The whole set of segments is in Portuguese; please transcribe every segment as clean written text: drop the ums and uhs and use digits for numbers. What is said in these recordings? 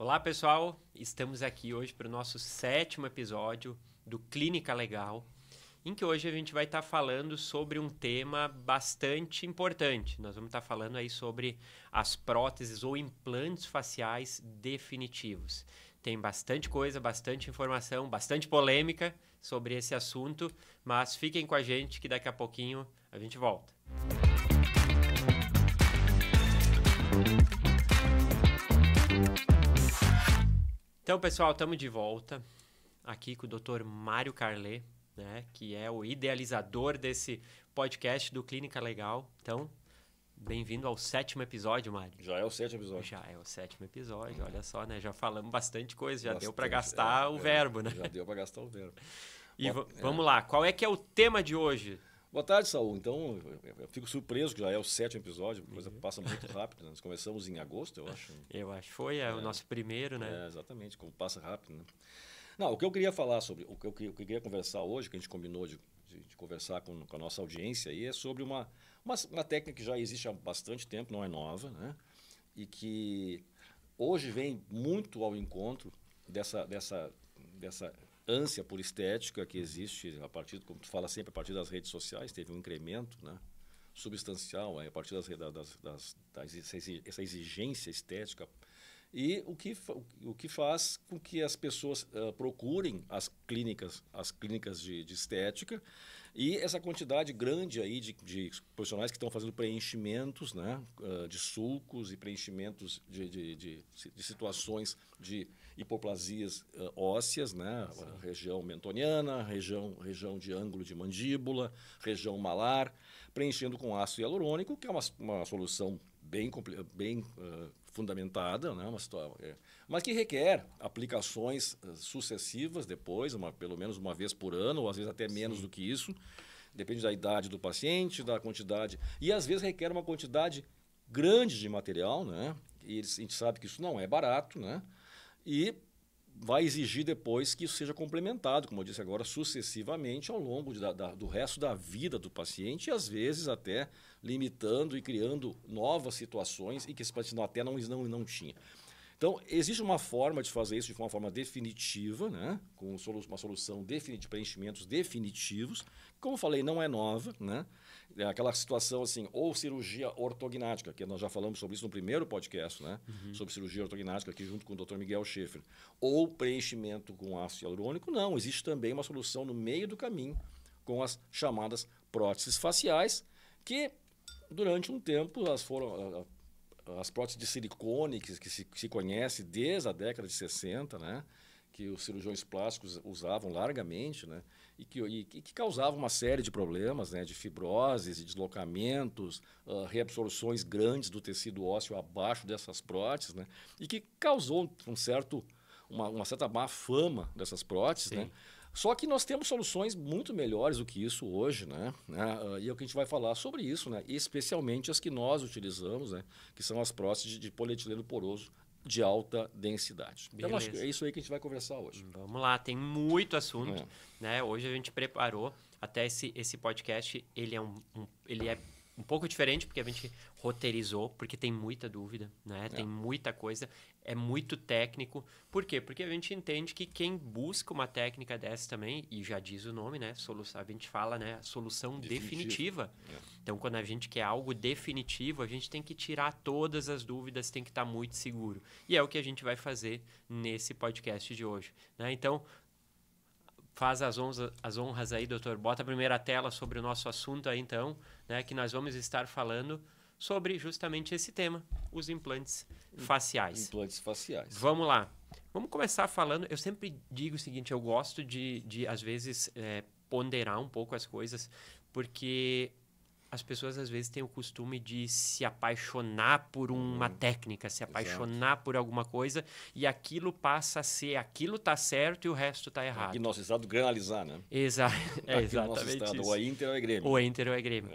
Olá, pessoal! Estamos aqui hoje para o nosso 7º episódio do Clínica Legal, em que hoje a gente vai estar falando sobre um tema bastante importante. Nós vamos estar falando aí sobre as próteses ou implantes faciais definitivos. Tem bastante coisa, bastante informação, bastante polêmica sobre esse assunto, mas fiquem com a gente que daqui a pouquinho a gente volta. Então, pessoal, estamos de volta aqui com o Dr. Mário Carlet, né, que é o idealizador desse podcast do Clínica Legal. Então, bem-vindo ao 7º episódio, Mário. Já é o 7º episódio. Já é o 7º episódio, olha só, né? Já falamos bastante coisa, já deu para gastar o verbo, né? Já deu para gastar o verbo. E vamos lá, qual é que é o tema de hoje? Boa tarde, Saul. Então, eu fico surpreso que já é o 7º episódio, a coisa passa muito rápido. Né? Nós começamos em agosto, eu acho. Eu acho que foi o nosso primeiro, né? Exatamente, como passa rápido, né? Não, o que eu queria falar sobre, o que eu queria conversar hoje, que a gente combinou de conversar com a nossa audiência aí, é sobre uma técnica que já existe há bastante tempo, não é nova, né? E que hoje vem muito ao encontro dessa ânsia por estética que existe a partir, como tu fala sempre, a partir das redes sociais, teve um incremento, né, substancial a partir dessa exigência estética. E o que faz com que as pessoas procurem as clínicas de estética e essa quantidade grande aí de profissionais que estão fazendo preenchimentos, né, de sulcos e preenchimentos de situações de hipoplasias ósseas, né, região mentoniana, região de ângulo de mandíbula, região malar, preenchendo com ácido hialurônico, que é uma solução bem fundamentada, né? Mas que requer aplicações sucessivas depois, pelo menos uma vez por ano, ou às vezes até menos do que isso, depende da idade do paciente, da quantidade, e às vezes requer uma quantidade grande de material, né? E a gente sabe que isso não é barato, né? E vai exigir depois que isso seja complementado, como eu disse agora, sucessivamente ao longo do resto da vida do paciente e às vezes até limitando e criando novas situações e que esse paciente até não tinha. Então, existe uma forma de fazer isso de uma forma definitiva, né? Com uma solução de preenchimentos definitivos. Como eu falei, não é nova, né? É aquela situação assim, ou cirurgia ortognática, que nós já falamos sobre isso no primeiro podcast, né? Sobre cirurgia ortognática, aqui junto com o Dr. Miguel Schaefer. Ou preenchimento com ácido hialurônico, não. Existe também uma solução no meio do caminho com as chamadas próteses faciais, que durante um tempo elas foram... As próteses de silicone, que se conhece desde a década de 60, né? Que os cirurgiões plásticos usavam largamente, né? E que causavam uma série de problemas, né? De fibroses e deslocamentos, reabsorções grandes do tecido ósseo abaixo dessas próteses, né? E que causou uma certa má fama dessas próteses, né? Só que nós temos soluções muito melhores do que isso hoje, né? E é o que a gente vai falar sobre isso, né? Especialmente as que nós utilizamos, né? Que são as próteses de polietileno poroso de alta densidade. Então, acho que é isso aí que a gente vai conversar hoje. Vamos lá, tem muito assunto, né? Hoje a gente preparou até esse podcast, ele é um pouco diferente, porque a gente roteirizou, porque tem muita dúvida, né? Tem muita coisa, é muito técnico. Por quê? Porque a gente entende que quem busca uma técnica dessa também, e já diz o nome, né? A gente fala, né? Solução definitiva. Então, quando a gente quer algo definitivo, a gente tem que tirar todas as dúvidas, tem que estar muito seguro. E é o que a gente vai fazer nesse podcast de hoje, né? Então, faz as honras aí, doutor. Bota a primeira tela sobre o nosso assunto aí, então, né, que nós vamos estar falando sobre justamente esse tema, os implantes faciais. Implantes faciais. Vamos lá. Vamos começar falando... Eu sempre digo o seguinte, eu gosto de às vezes, ponderar um pouco as coisas, porque as pessoas, às vezes, têm o costume de se apaixonar por uma técnica, se apaixonar por alguma coisa, e aquilo passa a ser, aquilo está certo e o resto está errado. Aqui no nosso estado, granalizar, né? Exatamente no nosso estado, isso. ou é Inter ou é Grêmio. Ou é Inter ou é Grêmio.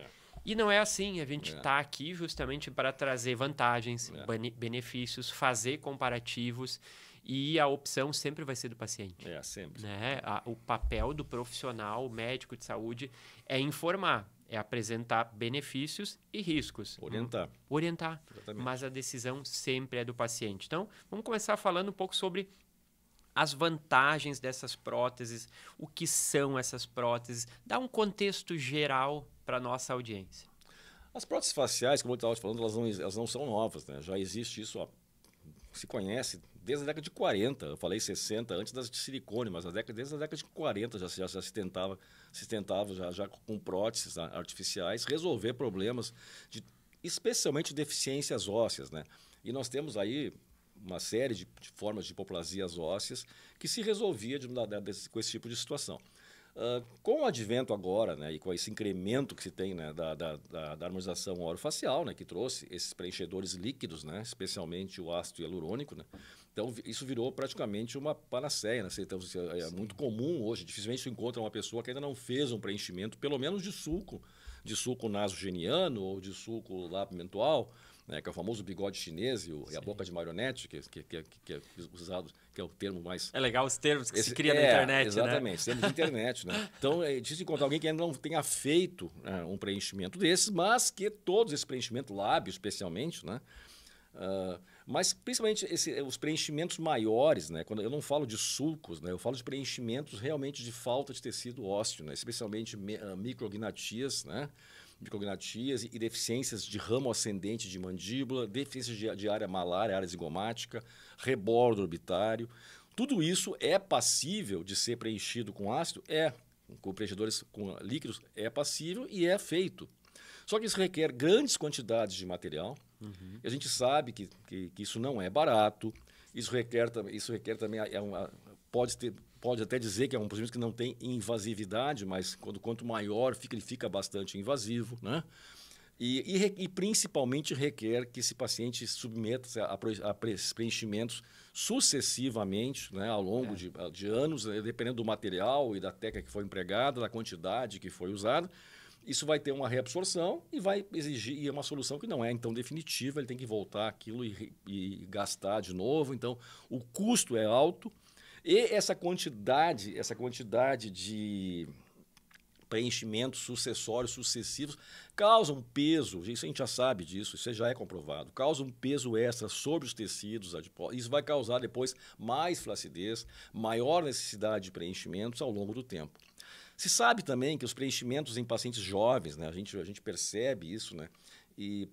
E não é assim, a gente está aqui justamente para trazer vantagens, benefícios, fazer comparativos, e a opção sempre vai ser do paciente. Sempre. Né? O papel do profissional, médico de saúde, é informar. É apresentar benefícios e riscos. Orientar. Orientar. Exatamente. Mas a decisão sempre é do paciente. Então, vamos começar falando um pouco sobre as vantagens dessas próteses, o que são essas próteses. Dá um contexto geral para a nossa audiência. As próteses faciais, como eu estava te falando, elas não são novas, né? Já existe isso, se conhece desde a década de 40. Eu falei 60, antes das de silicone, mas desde a década de 40 já se tentava já com próteses artificiais resolver problemas, especialmente deficiências ósseas, né? E nós temos aí uma série de formas de hipoplasias ósseas que se resolvia com esse tipo de situação. Com o advento agora, né, e com esse incremento que se tem, né, da harmonização orofacial, né, que trouxe esses preenchedores líquidos, né, especialmente o ácido hialurônico, né, então isso virou praticamente uma panaceia. Né, então, é muito comum hoje, dificilmente se encontra uma pessoa que ainda não fez um preenchimento, pelo menos de sulco nasogeniano ou de sulco lábio-mentual, né, que é o famoso bigode chinês e a boca de marionete, que é usado, que é o termo mais... É legal os termos que se cria na internet, exatamente, termos de internet. Né? Então, é difícil encontrar alguém que ainda não tenha feito um preenchimento desses, mas que todos esse preenchimento, lábio especialmente, né? Mas principalmente os preenchimentos maiores, né? Quando eu não falo de sulcos, né? Eu falo de preenchimentos realmente de falta de tecido ósseo, né? Especialmente micrognatias, né? Micrognatias e deficiências de ramo ascendente de mandíbula, deficiências de área malar, área zigomática, rebordo orbitário. Tudo isso é passível de ser preenchido com ácido? Com preenchedores com líquidos é passível e é feito. Só que isso requer grandes quantidades de material. Uhum. E a gente sabe que isso não é barato. Isso requer também pode até dizer que é um procedimento que não tem invasividade, mas quanto maior ele fica bastante invasivo, né? E principalmente requer que esse paciente submeta a preenchimentos sucessivamente, né, ao longo de anos, dependendo do material e da técnica que foi empregada, da quantidade que foi usada. Isso vai ter uma reabsorção e vai exigir uma solução que não é então definitiva, ele tem que voltar aquilo e gastar de novo. Então, o custo é alto e essa quantidade de preenchimentos sucessórios sucessivos causa um peso, isso a gente já sabe disso, isso já é comprovado, causa um peso extra sobre os tecidos adiposos. Isso vai causar depois mais flacidez, maior necessidade de preenchimentos ao longo do tempo. Se sabe também que os preenchimentos em pacientes jovens, né, a gente percebe isso, né, e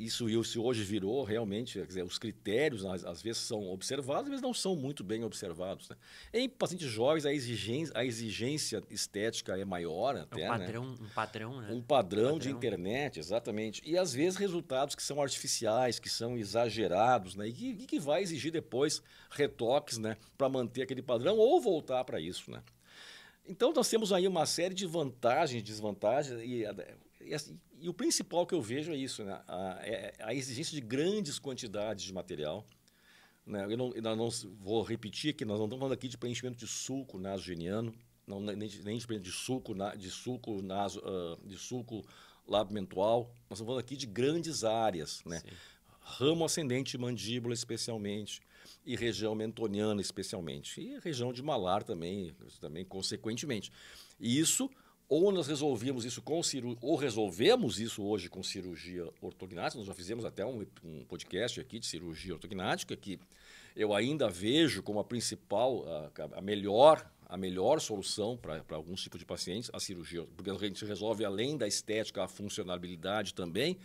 isso hoje virou realmente, quer dizer, os critérios às vezes são observados, às vezes não são muito bem observados. Né? Em pacientes jovens, a exigência estética é maior até. Um padrão, né? Um padrão de internet, exatamente. E às vezes resultados que são artificiais, que são exagerados, né? E que vai exigir depois retoques, né, para manter aquele padrão ou voltar para isso, né? Então, nós temos aí uma série de vantagens e desvantagens, e o principal que eu vejo é isso, né? A exigência de grandes quantidades de material. Né? Eu não vou repetir que nós não estamos falando aqui de preenchimento de sulco nasogeniano, nem de sulco lábio-mentual. Nós estamos falando aqui de grandes áreas, né? Ramo ascendente de mandíbula, especialmente, e região mentoniana, especialmente, e região de malar também consequentemente. E isso, ou nós resolvemos isso ou resolvemos isso hoje com cirurgia ortognática. Nós já fizemos até um podcast aqui de cirurgia ortognática, que eu ainda vejo como a principal, a melhor solução para alguns tipos de pacientes, a cirurgia, porque a gente resolve, além da estética, a funcionalidade também,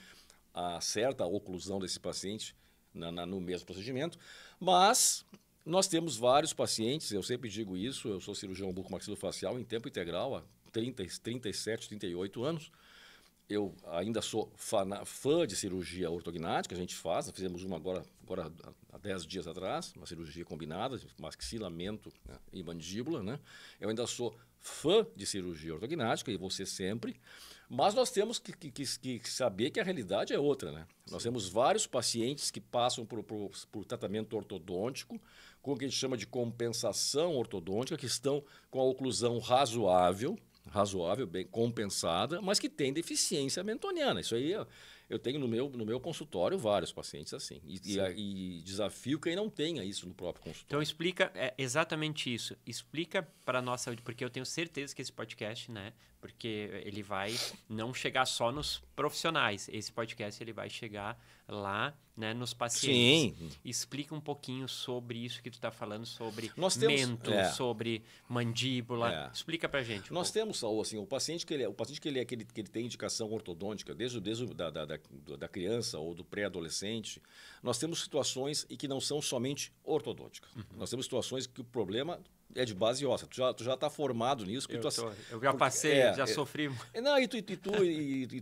a certa oclusão desse paciente no mesmo procedimento. Mas nós temos vários pacientes, eu sempre digo isso, eu sou cirurgião bucomaxilofacial em tempo integral há 37, 38 anos. Eu ainda sou fã de cirurgia ortognática, a gente fizemos uma agora há 10 dias atrás, uma cirurgia combinada, maxilamento, né, e mandíbula. Né? Eu ainda sou fã de cirurgia ortognática, e você sempre, mas nós temos que saber que a realidade é outra. Né? Nós temos vários pacientes que passam por tratamento ortodôntico, com o que a gente chama de compensação ortodôntica, que estão com a oclusão razoável, bem compensada, mas que tem deficiência mentoniana. Isso aí eu tenho no meu consultório vários pacientes assim. E desafio quem não tenha isso no próprio consultório. Então explica exatamente isso. Explica para a nossa, porque eu tenho certeza que esse podcast, né, porque ele vai não chegar só nos profissionais. Esse podcast ele vai chegar lá, né, nos pacientes. Sim. Explica um pouquinho sobre isso que tu está falando, sobre Nós temos, mento, sobre mandíbula. Explica pra gente. Nós temos, Saul, assim, o paciente que ele tem indicação ortodôntica desde da criança ou do pré-adolescente, nós temos situações e que não são somente ortodônticas. Nós temos situações que o problema é de base óssea. Tu já está formado nisso. Eu já passei, já sofri. Não, e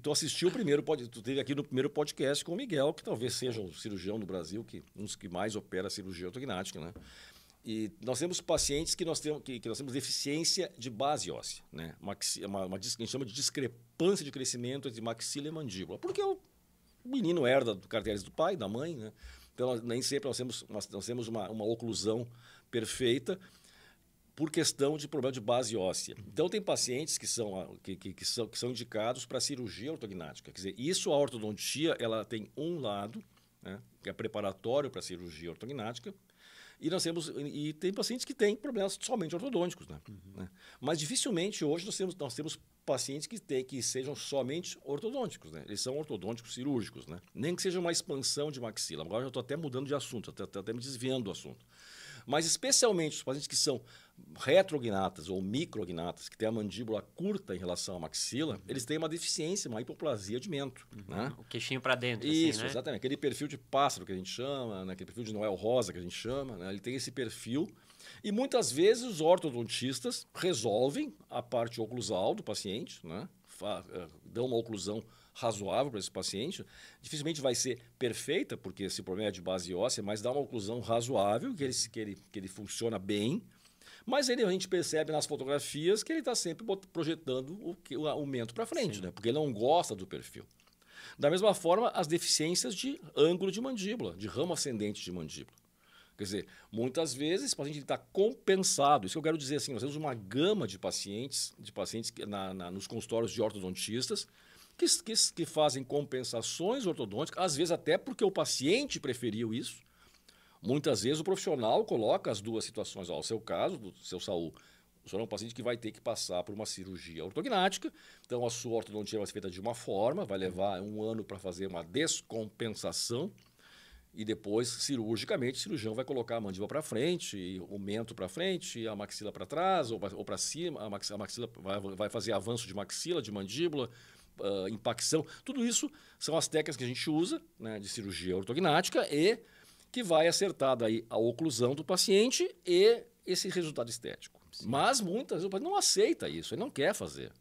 tu assistiu o primeiro, tu teve aqui no primeiro podcast com o Miguel, que talvez seja um cirurgião do Brasil, um dos que mais opera cirurgia ortognática, né? E nós temos pacientes que nós temos deficiência de base óssea, né? Que a gente chama de discrepância de crescimento entre maxila e mandíbula, porque o menino herda do caracteres do pai, da mãe, né? Então nem sempre nós temos uma oclusão perfeita por questão de problema de base óssea. Então tem pacientes que são indicados para cirurgia ortognática. Quer dizer, a ortodontia ela tem um lado, né, que é preparatório para a cirurgia ortognática, e tem pacientes que têm problemas somente ortodônticos, né? Mas dificilmente hoje nós temos pacientes que sejam somente ortodônticos, né? Eles são ortodônticos cirúrgicos, né? Nem que seja uma expansão de maxila. Agora eu estou até mudando de assunto, até me desviando do assunto. Mas especialmente os pacientes que são retrognatas ou micrognatas, que têm a mandíbula curta em relação à maxila, eles têm uma deficiência, uma hipoplasia de mento. Né? O queixinho para dentro. Isso, assim, né? Exatamente. Aquele perfil de pássaro que a gente chama, né? Aquele perfil de Noel Rosa que a gente chama, né? Ele tem esse perfil. E muitas vezes os ortodontistas resolvem a parte oclusal do paciente, né? Dão uma oclusão razoável para esse paciente. Dificilmente vai ser perfeita, porque esse problema é de base óssea, mas dá uma oclusão razoável, que ele funciona bem. Mas a gente percebe nas fotografias que ele está sempre projetando o mento para frente, né? Porque ele não gosta do perfil. Da mesma forma, as deficiências de ângulo de mandíbula, de ramo ascendente de mandíbula. Quer dizer, muitas vezes o paciente está compensado. Isso que eu quero dizer assim, nós temos uma gama de pacientes nos consultórios de ortodontistas que fazem compensações ortodônticas, às vezes até porque o paciente preferiu isso. Muitas vezes o profissional coloca as duas situações. O seu caso, do seu Saul, o senhor é um paciente que vai ter que passar por uma cirurgia ortognática, então a sua ortodontia vai ser feita de uma forma, vai levar 1 ano para fazer uma descompensação, e depois, cirurgicamente, o cirurgião vai colocar a mandíbula para frente, e o mento para frente, e a maxila para trás ou para cima, a maxila vai fazer avanço de maxila, de mandíbula, impacção. Tudo isso são as técnicas que a gente usa, né, de cirurgia ortognática e que vai acertar daí a oclusão do paciente e esse resultado estético. Sim. Mas muitas vezes o paciente não aceita isso, ele não quer fazer.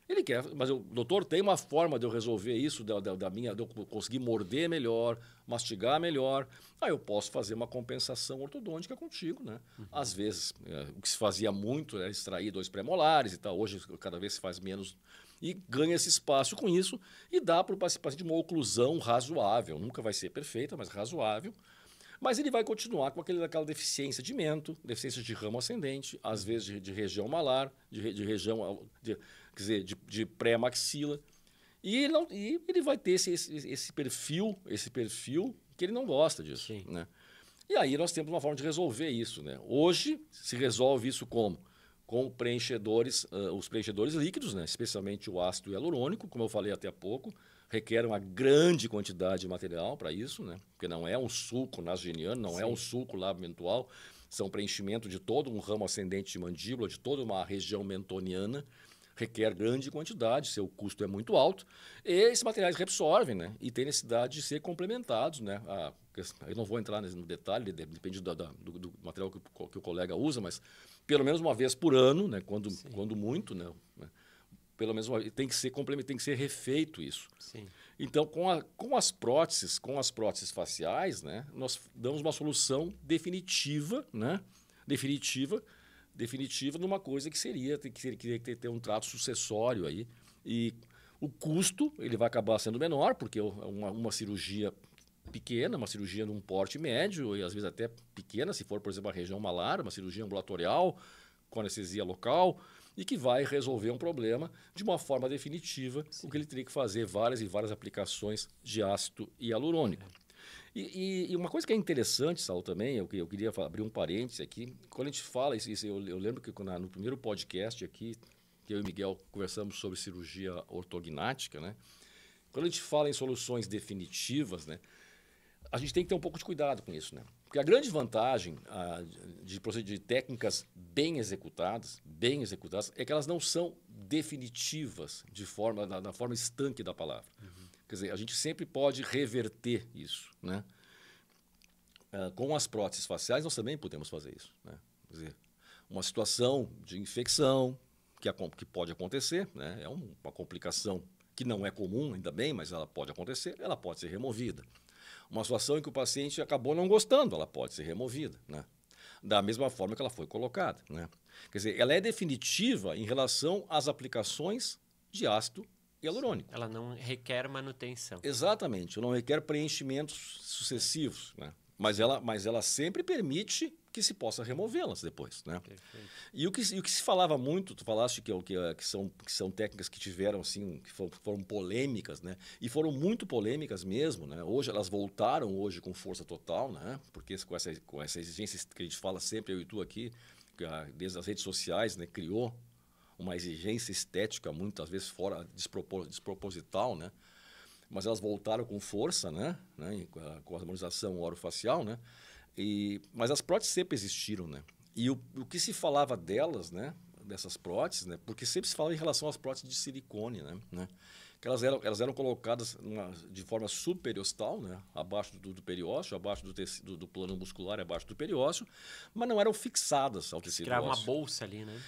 Ele quer, mas doutor, tem uma forma de eu resolver isso, de eu conseguir morder melhor, mastigar melhor. Aí eu posso fazer uma compensação ortodôntica contigo, né? Às vezes, o que se fazia muito era extrair 2 pré-molares e tal. Hoje, cada vez se faz menos. E ganha esse espaço com isso e dá para o paciente uma oclusão razoável. Nunca vai ser perfeita, mas razoável. Mas ele vai continuar com aquela deficiência de mento, deficiência de ramo ascendente, às vezes de região malar, de região... quer dizer, de pré-maxila, e ele vai ter esse perfil que ele não gosta disso. Sim. Né? E aí nós temos uma forma de resolver isso. Né? Hoje se resolve isso como? Com preenchedores, os preenchedores líquidos, né? Especialmente o ácido hialurônico, como eu falei até há pouco, requer uma grande quantidade de material para isso, né? Porque não é um sulco nasogeniano, não é um sulco labio-mentual, são preenchimento de todo um ramo ascendente de mandíbula, de toda uma região mentoniana, requer grande quantidade, seu custo é muito alto, e esses materiais reabsorvem, né? E tem necessidade de ser complementados, né? Eu não vou entrar no detalhe, depende do material que o colega usa, mas pelo menos uma vez por ano, né? Quando muito, né? Pelo menos tem que ser refeito isso. Sim. Então, com as próteses faciais, né? Nós damos uma solução definitiva, né? Definitiva numa coisa que teria que ter um trato sucessório aí. E o custo ele vai acabar sendo menor, porque uma cirurgia pequena, uma cirurgia de um porte médio, e às vezes até pequena, se for, por exemplo, a região malar, uma cirurgia ambulatorial, com anestesia local, e que vai resolver um problema de uma forma definitiva, o que ele teria que fazer várias e várias aplicações de ácido hialurônico. E uma coisa que é interessante, Saul, também, eu queria abrir um parênteses aqui, quando a gente fala isso eu lembro que no primeiro podcast aqui, que eu e o Miguel conversamos sobre cirurgia ortognática, né? Quando a gente fala em soluções definitivas, né, a gente tem que ter um pouco de cuidado com isso, né? Porque a grande vantagem de técnicas bem executadas, é que elas não são definitivas na forma estanque da palavra. Quer dizer, a gente sempre pode reverter isso, né? Com as próteses faciais, nós também podemos fazer isso, né? Quer dizer, uma situação de infecção que pode acontecer, né? É uma complicação que não é comum, ainda bem, mas ela pode acontecer, ela pode ser removida. Uma situação em que o paciente acabou não gostando, ela pode ser removida, né? Da mesma forma que ela foi colocada, né? Quer dizer, ela é definitiva em relação às aplicações de ácido hialurônico. Ela não requer manutenção. Exatamente, não requer preenchimentos sucessivos, né? Mas ela sempre permite que se possa removê-las depois, né? Perfeito. E o que se falava muito, tu falaste que são técnicas que tiveram, assim, que foram polêmicas, né? E foram muito polêmicas mesmo, né? Hoje elas voltaram com força total, né? Porque com essa exigência que a gente fala sempre, eu e tu aqui, desde as redes sociais, né? Criou uma exigência estética muitas vezes fora desproposital, né? Mas elas voltaram com força, né? Com a harmonização orofacial, né? Mas as próteses sempre existiram, né? E o que se falava delas, né? Dessas próteses, né? Porque sempre se fala em relação às próteses de silicone, né? Que elas eram colocadas de forma subperiostal, né? Abaixo do periósteo, abaixo do plano muscular, abaixo do periósteo, mas não eram fixadas ao tecido ósseo. Criava uma bolsa ali, né?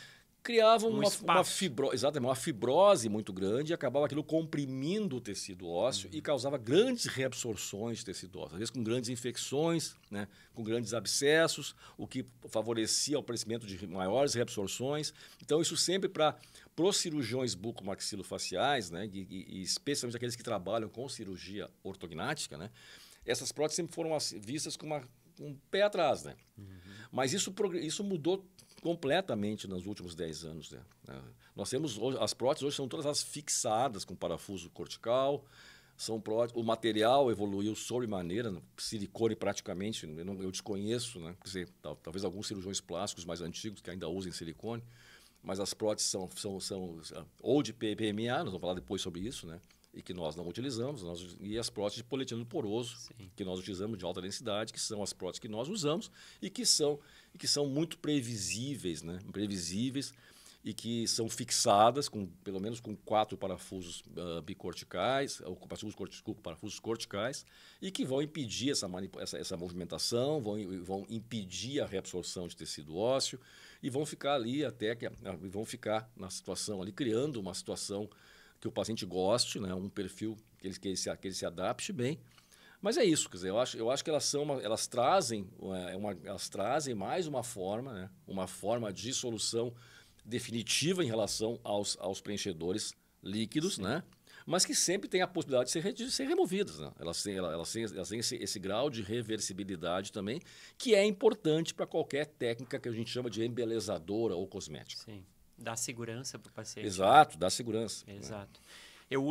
Criavam uma fibrose muito grande e acabava aquilo comprimindo o tecido ósseo e causava grandes reabsorções de tecido ósseo, às vezes com grandes infecções, né, com grandes abscessos, o que favorecia o aparecimento de maiores reabsorções. Então, isso sempre para os cirurgiões bucomaxilofaciais, né, e especialmente aqueles que trabalham com cirurgia ortognática, né, essas próteses sempre foram vistas com um pé atrás, né? Mas isso mudou completamente nos últimos 10 anos. Né? Nós temos as próteses hoje são todas elas fixadas com parafuso cortical, o material evoluiu sobremaneira, silicone praticamente, eu desconheço, né? Quer dizer, talvez alguns cirurgiões plásticos mais antigos que ainda usem silicone, mas as próteses são ou de PMA, nós vamos falar depois sobre isso, né? E que nós não utilizamos, e as próteses de polietileno poroso, sim, que nós utilizamos de alta densidade, que são as próteses que nós usamos e que são muito previsíveis, né? Previsíveis e que são fixadas pelo menos com 4 parafusos bicorticais, ou parafusos corticais, e que vão impedir essa movimentação, vão impedir a reabsorção de tecido ósseo e vão ficar ali vão ficar na situação ali, criando uma situação que o paciente goste, né? Um perfil que ele se adapte bem. Mas é isso, quer dizer, eu acho que elas trazem mais uma forma, né? Uma forma de solução definitiva em relação aos preenchedores líquidos, né? Mas que sempre tem a possibilidade de ser removidas, né? Elas têm esse grau de reversibilidade também, que é importante para qualquer técnica que a gente chama de embelezadora ou cosmética. Sim. Dá segurança para o paciente. Exato, dá segurança. Exato. Né? Eu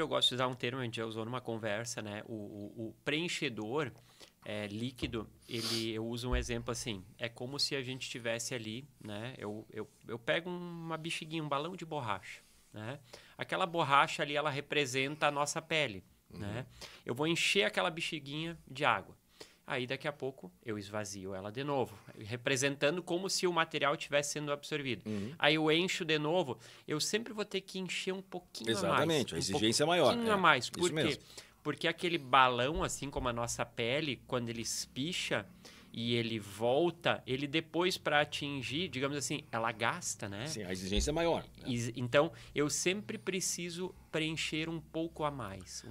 gosto de usar um termo, a gente já usou numa conversa, né? O preenchedor líquido, eu uso um exemplo assim, é como se a gente tivesse ali, né? Eu pego uma bexiguinha, um balão de borracha, né? Aquela borracha ali, ela representa a nossa pele, né? Eu vou encher aquela bexiguinha de água. Aí, daqui a pouco, eu esvazio ela de novo, representando como se o material estivesse sendo absorvido. Aí eu encho de novo, eu sempre vou ter que encher um pouquinho a mais. Exatamente, a exigência é maior. Um pouquinho a mais. Por quê? Porque aquele balão, assim como a nossa pele, quando ele espicha e ele volta, ele depois para atingir, digamos assim, ela gasta, né? Sim, a exigência é maior. Né? Então, eu sempre preciso preencher um pouco a mais,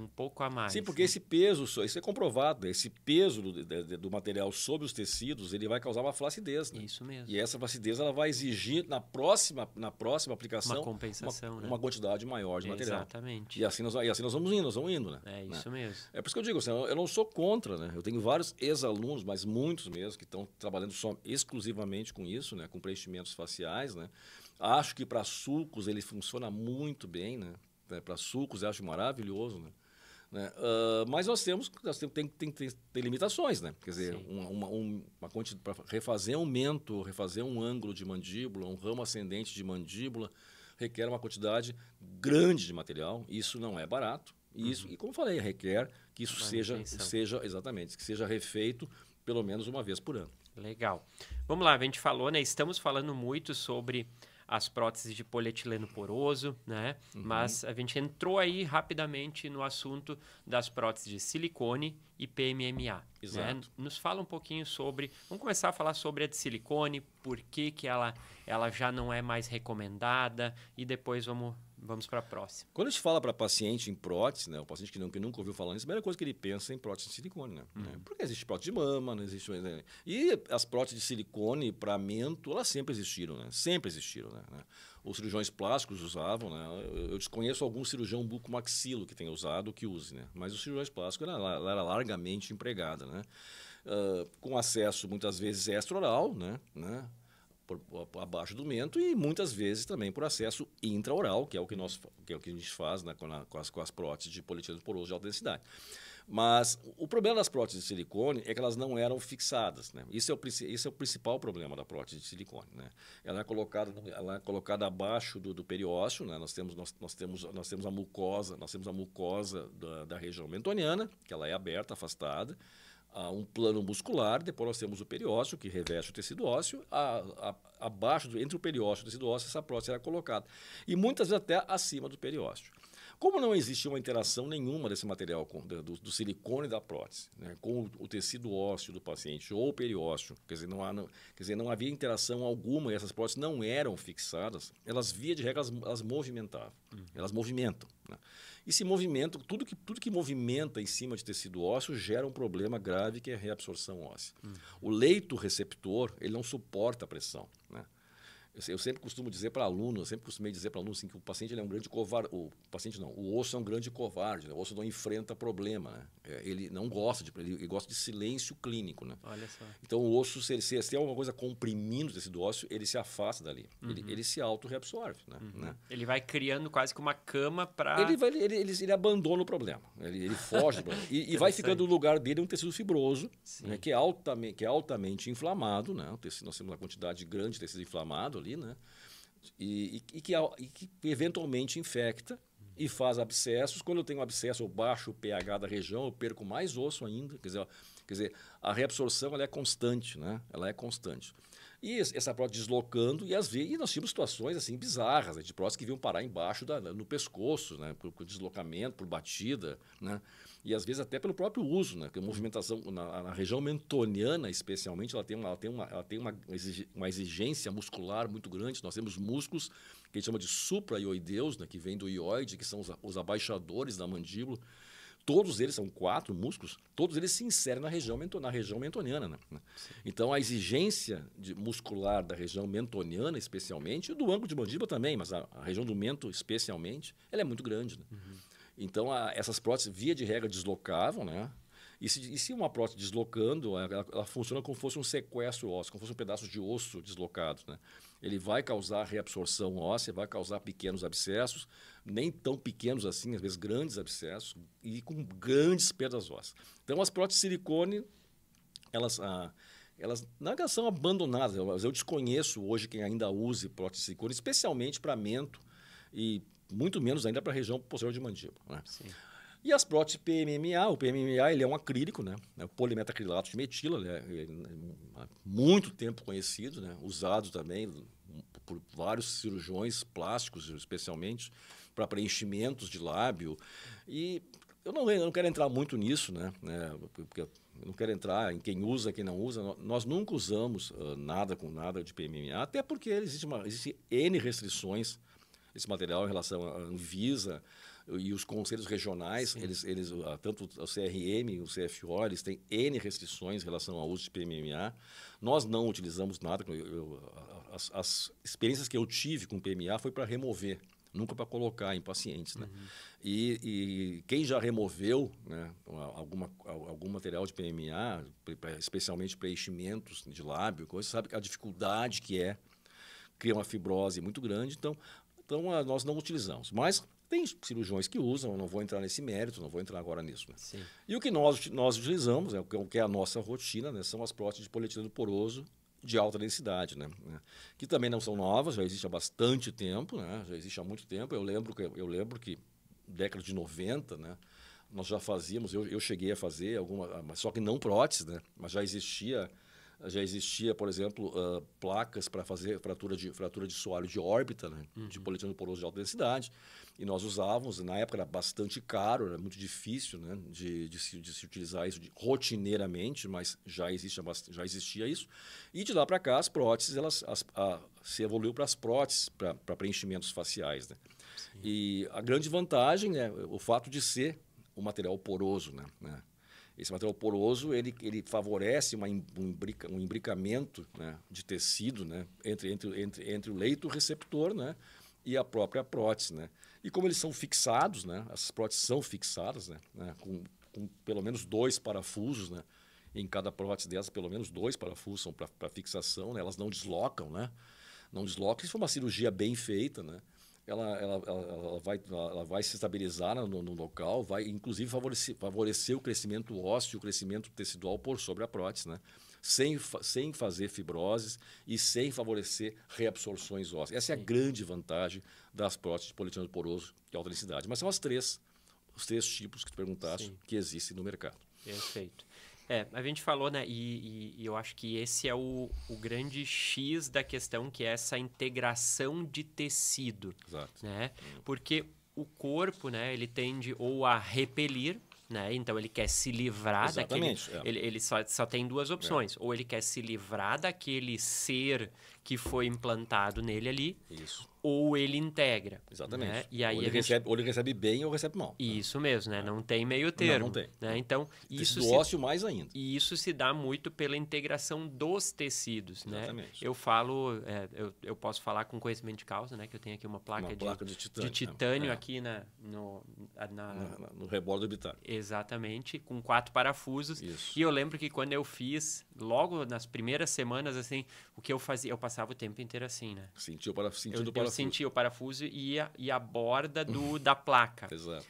Sim, porque esse peso, isso é comprovado, esse peso do material sobre os tecidos, ele vai causar uma flacidez, né? Isso mesmo. E essa flacidez, ela vai exigir, na próxima aplicação, uma compensação, né? Uma quantidade maior de material. Exatamente. E assim nós vamos indo, né? É isso mesmo. É por isso que eu digo, assim, eu não sou contra, né? Eu tenho vários ex-alunos, mas muitos mesmo, que estão trabalhando exclusivamente com isso, né? Com preenchimentos faciais, né? Acho que para sulcos ele funciona muito bem, né? Para sulcos eu acho maravilhoso, né? Mas nós temos tem limitações, né? Quer dizer, para refazer um mento, refazer um ângulo de mandíbula, um ramo ascendente de mandíbula, requer uma quantidade grande de material, isso não é barato, e como eu falei, requer que isso seja exatamente, que seja refeito pelo menos uma vez por ano. Legal. Vamos lá, a gente falou, né? Estamos falando muito sobre as próteses de polietileno poroso, né? Mas a gente entrou aí rapidamente no assunto das próteses de silicone e PMMA. Exato. Né? Nos fala um pouquinho sobre... Vamos começar a falar sobre a de silicone, por que ela já não é mais recomendada e depois vamos para a próxima. Quando a gente fala para paciente em prótese, né, o paciente que nunca ouviu falar nisso, a primeira coisa que ele pensa é em prótese de silicone. Né? Porque existe prótese de mama, não existe... Né? E as próteses de silicone para mento, elas sempre existiram. Né? Sempre existiram. Né? Os cirurgiões plásticos usavam. Né? Eu desconheço algum cirurgião bucomaxilo que tenha usado ou que use. Né? Mas os cirurgiões plásticos, ela era largamente empregada. Né? Com acesso, muitas vezes, extra-oral, né? Por abaixo do mento e muitas vezes também por acesso intraoral, que é o que a gente faz, né, com as próteses de polietileno poroso de alta densidade. Mas o problema das próteses de silicone é que elas não eram fixadas. Né? Esse é o principal problema da prótese de silicone. Né? Ela é colocada abaixo do periósteo. Né? Nós temos a mucosa da região mentoniana, que ela é aberta, afastada. Um plano muscular, depois nós temos o periósteo, que reveste o tecido ósseo, abaixo, entre o periósteo e o tecido ósseo, essa prótese era colocada. E muitas vezes até acima do periósteo. Como não existia uma interação nenhuma desse material do silicone da prótese, né, com o tecido ósseo do paciente ou o periósteo, quer dizer, não havia interação alguma e essas próteses não eram fixadas, elas, via de regra, elas movimentavam. Elas movimentam. Né? E se movimento, tudo que movimenta em cima de tecido ósseo gera um problema grave que é a reabsorção óssea. O leito receptor, ele não suporta a pressão. Né? Eu sempre costumo dizer para aluno, assim, que o paciente ele é um grande covarde. O osso é um grande covarde. Né? O osso não enfrenta problema. Né? Ele não gosta ele gosta de silêncio clínico. Né? Olha só. Então o osso, se tem alguma coisa comprimindo o tecido ósseo, ele se afasta dali. Ele se auto-reabsorve. Né? Ele vai criando quase que uma cama para... Ele abandona o problema. Ele foge do problema. E vai ficando no lugar dele um tecido fibroso, né, que é altamente inflamado. Né? Nós temos uma quantidade grande de tecido inflamado ali, né? E que eventualmente infecta e faz abscessos. Quando eu tenho abscesso, eu baixo o pH da região, eu perco mais osso ainda. Quer dizer, a reabsorção ela é constante. Né? Ela é constante. E essa prótese deslocando, e nós tínhamos situações assim bizarras, né, de próteses que vinham parar embaixo no pescoço, né, por deslocamento, por batida, né, e às vezes até pelo próprio uso, né, que a movimentação na região mentoniana, especialmente, ela tem uma exigência muscular muito grande. Nós temos músculos que a gente chama de supraioideus, né, que vem do ióide, que são os abaixadores da mandíbula. Todos eles, são 4 músculos, todos eles se inserem na região mentoniana. Né? Então, a exigência muscular da região mentoniana, especialmente, e do ângulo de mandíbula também, mas a região do mento, especialmente, ela é muito grande. Né? Então, essas próteses, via de regra, deslocavam, né? E se uma prótese deslocando, ela funciona como se fosse um sequestro ósseo, como se fosse um pedaço de osso deslocado. Né? Ele vai causar reabsorção óssea, vai causar pequenos abscessos, nem tão pequenos assim, às vezes grandes abscessos, e com grandes perdas ósseas. Então, as próteses de silicone, elas não são abandonadas. Eu desconheço hoje quem ainda use prótese de silicone, especialmente para mento e muito menos ainda para a região posterior de mandíbula. Né? Sim. E as próteses PMMA, o PMMA ele é um acrílico, né? É o polimetacrilato de metila, ele é há muito tempo conhecido, né? Usado também por vários cirurgiões plásticos, especialmente, para preenchimentos de lábio. E eu não quero entrar muito nisso, né? Porque eu não quero entrar em quem usa, quem não usa. Nós nunca usamos nada de PMMA, até porque existe N restrições esse material em relação à Anvisa e os conselhos regionais, eles tanto o CRM e o CFO, eles têm N restrições em relação ao uso de PMMA. Nós não utilizamos nada. As experiências que eu tive com PMMA foi para remover, nunca para colocar em pacientes. Né? E quem já removeu, né, algum material de PMMA, especialmente preenchimentos de lábio, sabe a dificuldade que é, cria uma fibrose muito grande. Então nós não utilizamos. Mas tem cirurgiões que usam, eu não vou entrar nesse mérito, não vou entrar agora nisso. Né? E o que nós utilizamos, o que é a nossa rotina, né, são as próteses de polietileno poroso de alta densidade, né? Que também não são novas, já existe há bastante tempo, né? Já existe há muito tempo. Eu lembro que década de 90, né? Nós já fazíamos, eu cheguei a fazer alguma, mas só que não prótese, né? Mas já existia, por exemplo, placas para fazer fratura de soalho de órbita, né? De polietileno poroso de alta densidade. E nós usávamos, na época era bastante caro, era muito difícil, né? de se utilizar isso rotineiramente, mas já existia isso. E de lá para cá, as próteses, se evoluiu para as próteses, para preenchimentos faciais, né? E a grande vantagem é o fato de ser um material poroso, né? Esse material poroso ele favorece um imbricamento, né, de tecido, né, entre o leito receptor, né, e a própria prótese, né? E como eles são fixados, né, essas próteses são fixadas, né, com pelo menos 2 parafusos, né? Em cada prótese dessas, pelo menos 2 parafusos são para fixação, né? Elas não deslocam, né? Não deslocam. Se for uma cirurgia bem feita, né? Ela vai se estabilizar no local, vai inclusive favorecer o crescimento ósseo, o crescimento tecidual por sobre a prótese, né? Sem fazer fibroses e sem favorecer reabsorções ósseas. Essa é a grande vantagem das próteses de polietileno poroso de alta densidade. Mas são os três tipos que tu perguntaste que existem no mercado. Perfeito. A gente falou, né, e eu acho que esse é o grande X da questão, que é essa integração de tecido. Exato. Né? Porque o corpo, né, ele tende ou a repelir, né? Então ele quer se livrar daquele... Ele só tem 2 opções. Ou ele quer se livrar daquele ser que foi implantado nele ali. Isso. Ou ele integra. Exatamente. Né? E aí ou ele recebe bem ou recebe mal. Isso mesmo, né? Não tem meio termo. Não tem. Né? Então, isso do ósseo mais ainda. E isso se dá muito pela integração dos tecidos. Exatamente. Né? Eu falo, eu posso falar com conhecimento de causa, né? Que eu tenho aqui uma placa de titânio aqui no rebordo orbitário. Exatamente, com 4 parafusos. Isso. E eu lembro que quando eu fiz, logo nas primeiras semanas, assim, o que eu fazia, eu passava o tempo inteiro assim, né? Sentia o parafuso. Eu sentia o parafuso e a borda da placa. Exato.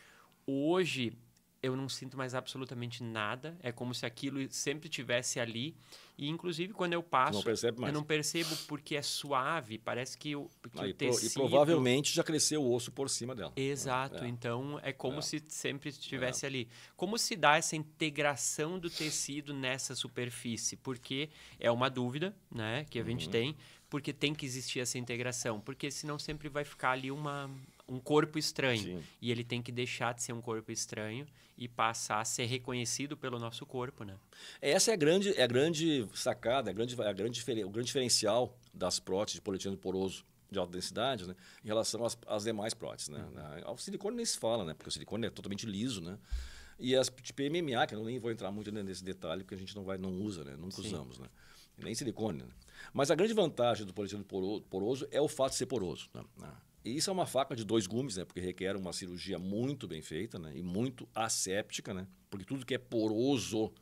Hoje, eu não sinto mais absolutamente nada. É como se aquilo sempre estivesse ali. E, inclusive, quando eu passo, eu não percebo porque é suave. Parece que o tecido... E provavelmente já cresceu o osso por cima dela. Exato. Então, é como se sempre estivesse ali. Como se dá essa integração do tecido nessa superfície? Porque é uma dúvida, né, que a gente tem. Porque tem que existir essa integração. Porque senão sempre vai ficar ali um corpo estranho. Sim. E ele tem que deixar de ser um corpo estranho e passar a ser reconhecido pelo nosso corpo, né? Essa é a grande sacada, o grande diferencial das próteses de polietileno poroso de alta densidade, né, em relação às demais próteses. Né? O silicone nem se fala, né, porque o silicone é totalmente liso, né? E as tipo MMA, que eu nem vou entrar muito nesse detalhe, porque a gente não usa, né? Nunca usamos, né? Nem silicone, né? Mas a grande vantagem do polietileno poroso é o fato de ser poroso, né? E isso é uma faca de 2 gumes, né? Porque requer uma cirurgia muito bem feita, né? E muito asséptica, né? Porque tudo que é poroso,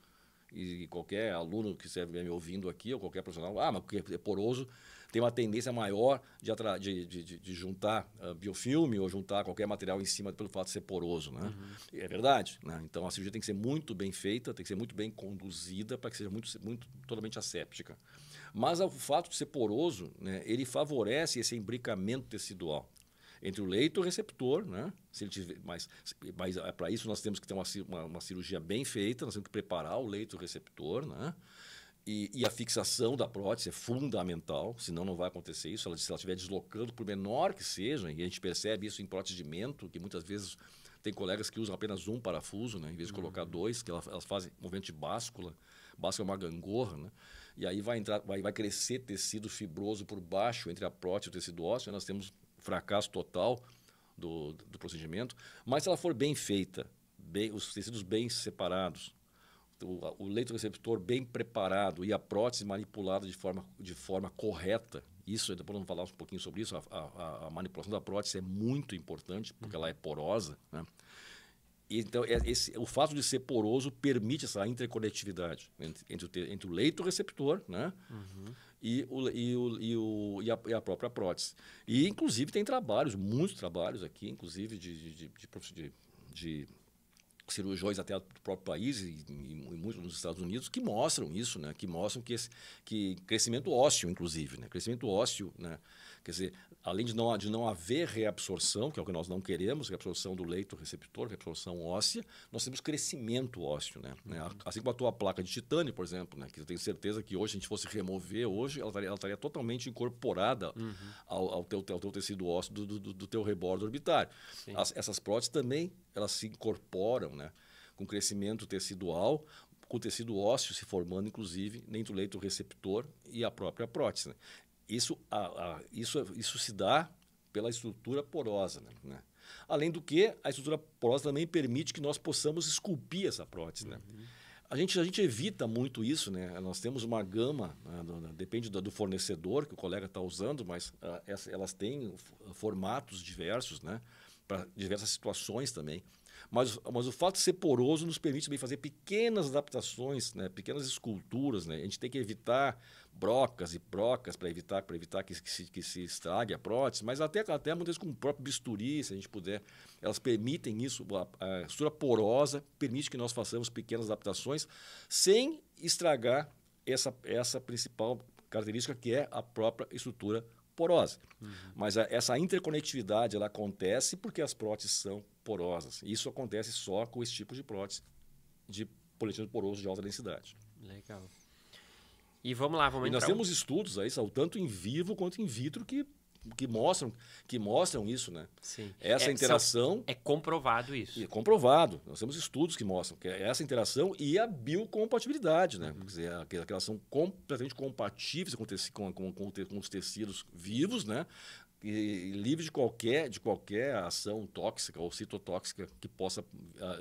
e qualquer aluno que estiver me ouvindo aqui, ou qualquer profissional, mas porque é poroso, tem uma tendência maior de juntar biofilme ou juntar qualquer material em cima pelo fato de ser poroso, né? É verdade, né? Então a cirurgia tem que ser muito bem feita, tem que ser muito bem conduzida para que seja muito totalmente asséptica. Mas o fato de ser poroso, né, ele favorece esse imbricamento tecidual entre o leito e o receptor, né? Se ele tiver, mas para isso nós temos que ter uma cirurgia bem feita, nós temos que preparar o leito e o receptor, né? E a fixação da prótese é fundamental, senão não vai acontecer isso. Se ela estiver deslocando, por menor que seja, e a gente percebe isso em prótese de mento, que muitas vezes tem colegas que usam apenas um parafuso, né, em vez de colocar 2, que elas fazem movimento de báscula. Báscula é uma gangorra, né? E aí vai crescer tecido fibroso por baixo entre a prótese e o tecido ósseo, e nós temos fracasso total do procedimento. Mas se ela for bem feita, os tecidos bem separados, o leito receptor bem preparado e a prótese manipulada de forma correta, isso, depois vamos falar um pouquinho sobre isso, a manipulação da prótese é muito importante, porque ela é porosa, né? E, então, o fato de ser poroso permite essa interconectividade entre o leito receptor, né? E a própria prótese. E, inclusive, tem muitos trabalhos aqui, inclusive de cirurgiões até do próprio país e muitos nos Estados Unidos que mostram isso, né? Que mostram que crescimento ósseo, inclusive, né? Crescimento ósseo, né? Quer dizer, além de não haver reabsorção, que é o que nós não queremos, reabsorção do leito receptor, reabsorção óssea, nós temos crescimento ósseo, né? Assim como a tua placa de titânio, por exemplo, né? Que eu tenho certeza que hoje, se a gente fosse remover hoje, ela estaria totalmente incorporada ao teu tecido ósseo do teu rebordo orbitário. Essas próteses também, elas se incorporam, né? Com crescimento tecidual, com o tecido ósseo se formando, inclusive, entre o leito receptor e a própria prótese, né? Isso se dá pela estrutura porosa, né? Além do que, a estrutura porosa também permite que nós possamos esculpir essa prótese, né? A gente evita muito isso, né? Nós temos uma gama, depende do fornecedor que o colega está usando, mas elas têm formatos diversos, né? Para diversas situações também. Mas o fato de ser poroso nos permite também fazer pequenas adaptações, né? Pequenas esculturas, né? A gente tem que evitar brocas para evitar que se estrague a prótese, mas até muitas vezes com o próprio bisturi, se a gente puder, elas permitem isso, a estrutura porosa permite que nós façamos pequenas adaptações sem estragar essa principal característica que é a própria estrutura porosa. Mas essa interconectividade ela acontece porque as próteses são porosas. Isso acontece só com esse tipo de prótese de polietileno poroso de alta densidade. Legal. E vamos lá, vamos entrar. Nós temos estudos aí, tanto em vivo quanto em vitro, que mostram isso, né? Sim. Essa interação... É comprovado isso. É comprovado. Nós temos estudos que mostram que é essa interação e a biocompatibilidade, né? Quer dizer, aquelas são completamente compatíveis com os tecidos vivos, né? E livre de qualquer ação tóxica ou citotóxica que possa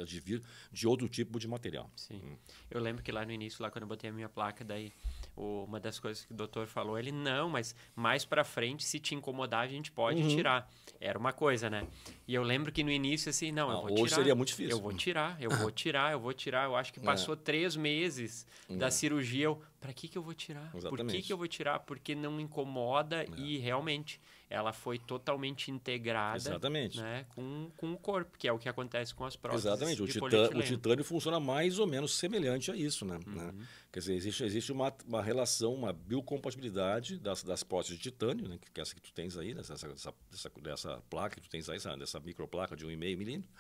advir de outro tipo de material. Sim. Eu lembro que lá no início, lá quando eu botei a minha placa, daí uma das coisas que o doutor falou, ele não, mas mais pra frente, se te incomodar, a gente pode tirar. Era uma coisa, né? E eu lembro que no início, assim, não, eu vou tirar. Hoje seria muito difícil. Eu vou tirar. Eu acho que passou 3 meses da cirurgia. Pra que eu vou tirar? Exatamente. Por que eu vou tirar? Porque não incomoda e realmente ela foi totalmente integrada, né, com o corpo, que é o que acontece com as próteses. Exatamente. O titânio funciona mais ou menos semelhante a isso, né? Quer dizer, existe uma relação, uma biocompatibilidade das próteses de titânio, né, que é essa que tu tens aí, dessa placa que tu tens aí, dessa microplaca de 1,5 milímetro,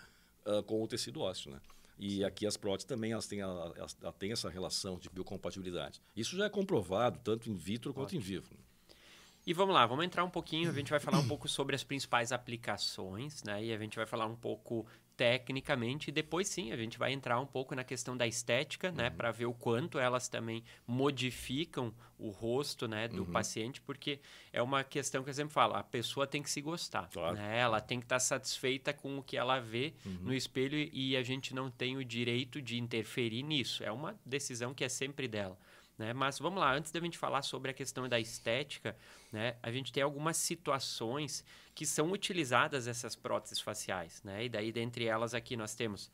com o tecido ósseo, né? E aqui as próteses também elas têm essa relação de biocompatibilidade. Isso já é comprovado, tanto in vitro quanto em vivo. E vamos lá, vamos entrar um pouquinho, a gente vai falar um pouco sobre as principais aplicações, né? E a gente vai falar um pouco tecnicamente e depois sim, a gente vai entrar um pouco na questão da estética, né? Para ver o quanto elas também modificam o rosto, né, do paciente, porque é uma questão que eu sempre falo, a pessoa tem que se gostar, né? Ela tem que estar satisfeita com o que ela vê no espelho e a gente não tem o direito de interferir nisso, é uma decisão que é sempre dela. Né? Mas vamos lá, antes da gente falar sobre a questão da estética, né, a gente tem algumas situações que são utilizadas essas próteses faciais, né? E daí, dentre elas, aqui nós temos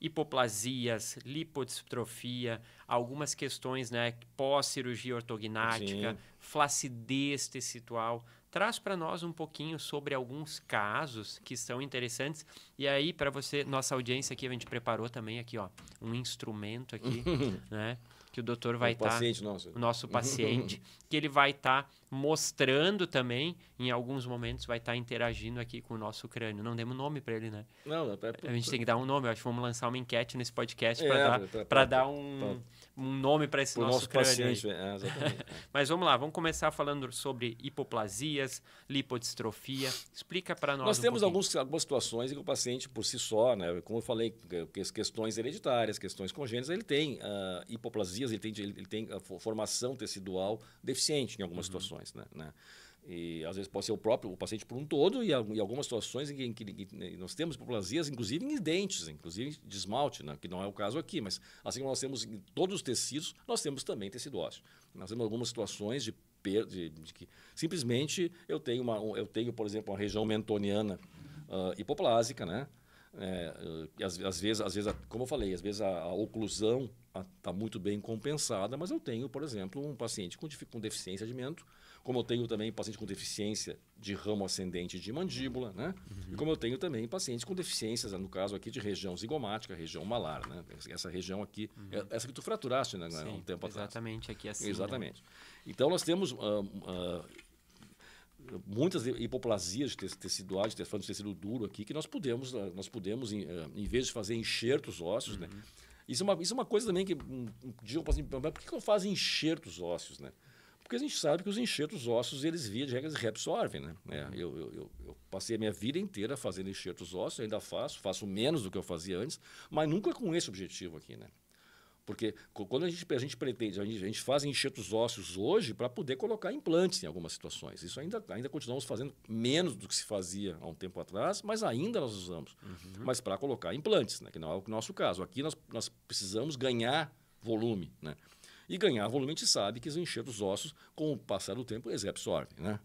hipoplasias, lipodistrofia, algumas questões, né, pós-cirurgia ortognática, flacidez tecidual. Traz para nós um pouquinho sobre alguns casos que são interessantes. E aí, para você, nossa audiência aqui, a gente preparou também aqui, ó, um instrumento aqui, né? Que o doutor vai estar, o nosso paciente, que ele vai estar mostrando também, em alguns momentos, vai estar interagindo aqui com o nosso crânio. Não demos nome para ele, né? Não, a gente tem que dar um nome. Eu acho que vamos lançar uma enquete nesse podcast para dar um nome para esse nosso crânio. Paciente, exatamente. Mas vamos lá, vamos começar falando sobre hipoplasias, lipodistrofia. Explica para nós. Nós temos algumas situações em que o paciente, por si só, né, como eu falei, questões hereditárias, questões congênitas, ele tem hipoplasias, ele tem a formação tecidual deficiente em algumas situações, né? E às vezes pode ser o paciente por um todo e algumas situações em que nós temos hipoplasias, inclusive em dentes, inclusive de esmalte, né? Que não é o caso aqui, mas assim como nós temos em todos os tecidos, nós temos também tecido ósseo. Nós temos algumas situações de que simplesmente eu tenho, por exemplo, uma região mentoniana hipoplásica, né? Às vezes, como eu falei, às vezes a oclusão está muito bem compensada, mas eu tenho, por exemplo, um paciente com deficiência de mento, como eu tenho também paciente com deficiência de ramo ascendente de mandíbula, né? E como eu tenho também pacientes com deficiências, no caso aqui de região zigomática, região malar, né? Essa região aqui, essa que tu fraturaste, né? Sim, um tempo atrás. Exatamente, aqui assim. Exatamente. Né? Então, nós temos muitas hipoplasias de teciduais, de tecido duro aqui, que nós podemos em vez de fazer enxertos ósseos, né? Isso é uma coisa também que um dia eu posso me perguntar, por que eu faço enxertos ósseos, né? Porque a gente sabe que os enxertos ósseos, eles via de regra reabsorvem, né? Eu passei a minha vida inteira fazendo enxertos ósseos, ainda faço menos do que eu fazia antes, mas nunca com esse objetivo aqui, né? Porque quando a gente pretende, a gente faz enxertos ósseos hoje para poder colocar implantes em algumas situações. Isso ainda continuamos fazendo menos do que se fazia há um tempo atrás, mas ainda nós usamos. Mas para colocar implantes, né? Que não é o nosso caso. Aqui nós precisamos ganhar volume, né? E ganhar volume, a gente sabe que os enxertos ósseos, com o passar do tempo, eles reabsorvem, né?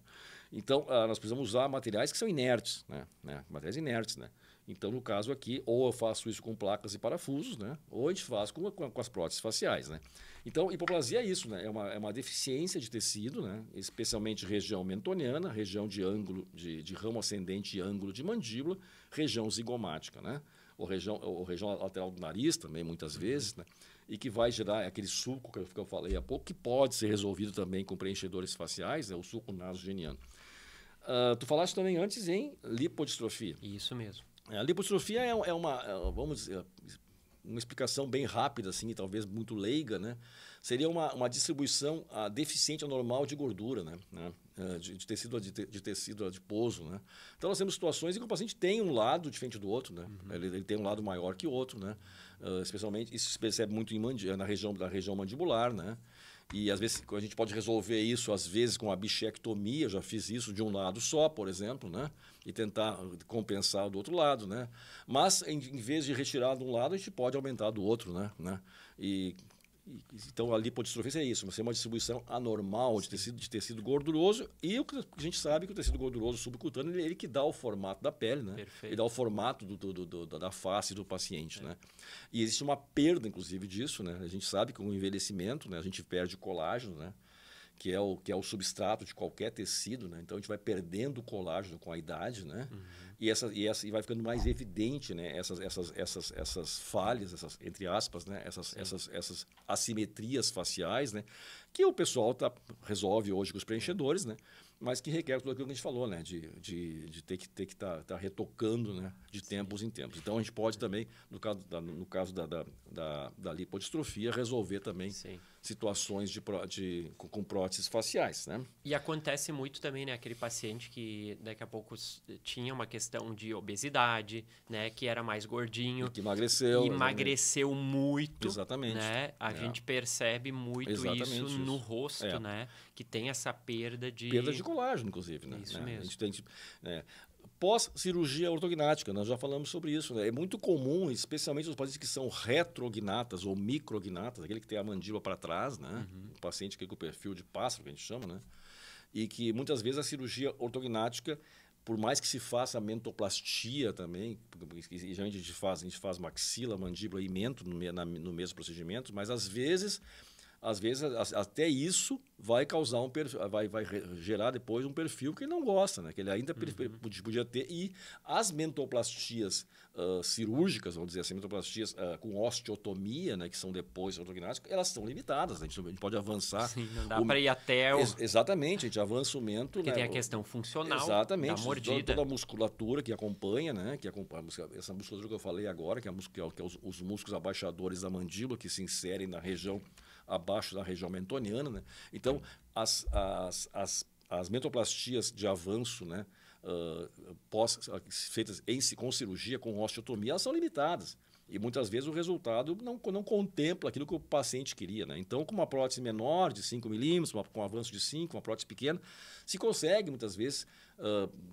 Então, nós precisamos usar materiais que são inertes, né? Materiais inertes, né? Então, no caso aqui, ou eu faço isso com placas e parafusos, né? Ou a gente faz com as próteses faciais, né? Então, hipoplasia é isso, né? É uma deficiência de tecido, né? Especialmente região mentoniana, região de ângulo, de ramo ascendente e ângulo de mandíbula, região zigomática, né? Ou região lateral do nariz também, muitas vezes, né? E que vai gerar aquele sulco que eu falei há pouco, que pode ser resolvido também com preenchedores faciais, o sulco nasogeniano. Tu falaste também antes em lipodistrofia. Isso mesmo. A lipodistrofia é vamos dizer, uma explicação bem rápida, assim, e talvez muito leiga, né? Seria uma distribuição deficiente anormal de gordura, né? De tecido adiposo, né? Então, nós temos situações em que o paciente tem um lado diferente do outro, né? Ele tem um lado maior que o outro, né? Especialmente, isso se percebe muito na região mandibular, né? E, às vezes, a gente pode resolver isso, às vezes, com a bichectomia. Eu já fiz isso de um lado só, por exemplo, né? E tentar compensar do outro lado, né? Mas, em vez de retirar de um lado, a gente pode aumentar do outro, né? Então, a lipodistrofia é isso, uma distribuição anormal de tecido gorduroso, e a gente sabe que o tecido gorduroso subcutâneo ele que dá o formato da pele, né? Perfeito. Ele dá o formato da face do paciente, né? E existe uma perda, inclusive, disso, né? A gente sabe que com o envelhecimento, né, a gente perde colágeno, né? Que é o substrato de qualquer tecido, né? Então a gente vai perdendo o colágeno com a idade, né? E vai ficando mais evidente, né? Essas falhas, entre aspas, né? Essas assimetrias faciais, né? Que o pessoal resolve hoje com os preenchedores, né? Mas que requer tudo aquilo que a gente falou, né? De ter que estar retocando, né? De tempos em tempos. Então a gente pode também, no caso da lipodistrofia, resolver também situações com próteses faciais, né? E acontece muito também, né? Aquele paciente que daqui a pouco tinha uma questão de obesidade, né? Que era mais gordinho. E que emagreceu. Emagreceu muito. Exatamente. Né? A gente percebe muito isso no rosto, né? Que tem essa perda de colágeno, inclusive, né? Isso mesmo. A gente tem, pós-cirurgia ortognática, nós já falamos sobre isso, né? É muito comum, especialmente os pacientes que são retrognatas ou micrognatas, aquele que tem a mandíbula para trás, né? O paciente que com o perfil de pássaro, que a gente chama, né? E que muitas vezes a cirurgia ortognática, por mais que se faça a mentoplastia também, porque geralmente a gente faz maxila, mandíbula e mento no mesmo procedimento, mas às vezes até isso vai causar vai gerar depois um perfil que ele não gosta, né? Que ele ainda podia ter. E as mentoplastias cirúrgicas, vamos dizer assim, mentoplastias com osteotomia, né? Que são depois ortognáticas, elas são limitadas. A gente pode avançar. Sim, não dá para ir até o... Exatamente, a gente avança o mento. Porque né? tem a questão funcional. Exatamente, da mordida. Toda a musculatura que acompanha, né? Essa musculatura que eu falei agora, que é os músculos abaixadores da mandíbula, que se inserem na região abaixo da região mentoniana, né? Então, as mentoplastias de avanço, né, feitas com cirurgia, com osteotomia, elas são limitadas. E muitas vezes o resultado não contempla aquilo que o paciente queria, né? Então, com uma prótese menor, de 5 milímetros, com um avanço de 5, uma prótese pequena, se consegue, muitas vezes,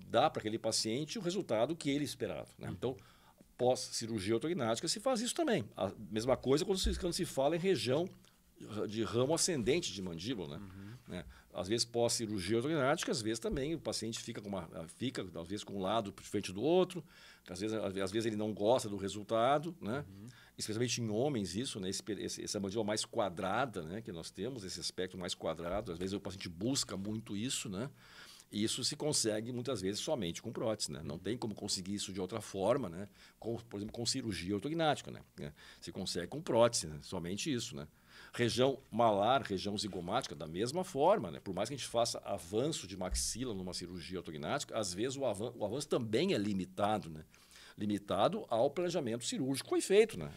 dar para aquele paciente o resultado que ele esperava, né? Então, pós-cirurgia ortognática se faz isso também. A mesma coisa quando se fala em região de ramo ascendente de mandíbula, né? Às vezes pós-cirurgia ortognática, às vezes também o paciente fica às vezes com um lado frente do outro, às vezes ele não gosta do resultado, né? Especialmente em homens isso, né? Essa mandíbula mais quadrada, né? Que nós temos, esse aspecto mais quadrado, às vezes o paciente busca muito isso, né? E isso se consegue muitas vezes somente com prótese, né? Não tem como conseguir isso de outra forma, né? Por exemplo, com cirurgia ortognática, né? Se consegue com prótese, né? Somente isso, né? Região malar, região zigomática, da mesma forma, né? Por mais que a gente faça avanço de maxila numa cirurgia ortognática, às vezes o avanço também é limitado, né? Limitado ao planejamento cirúrgico que foi feito, né?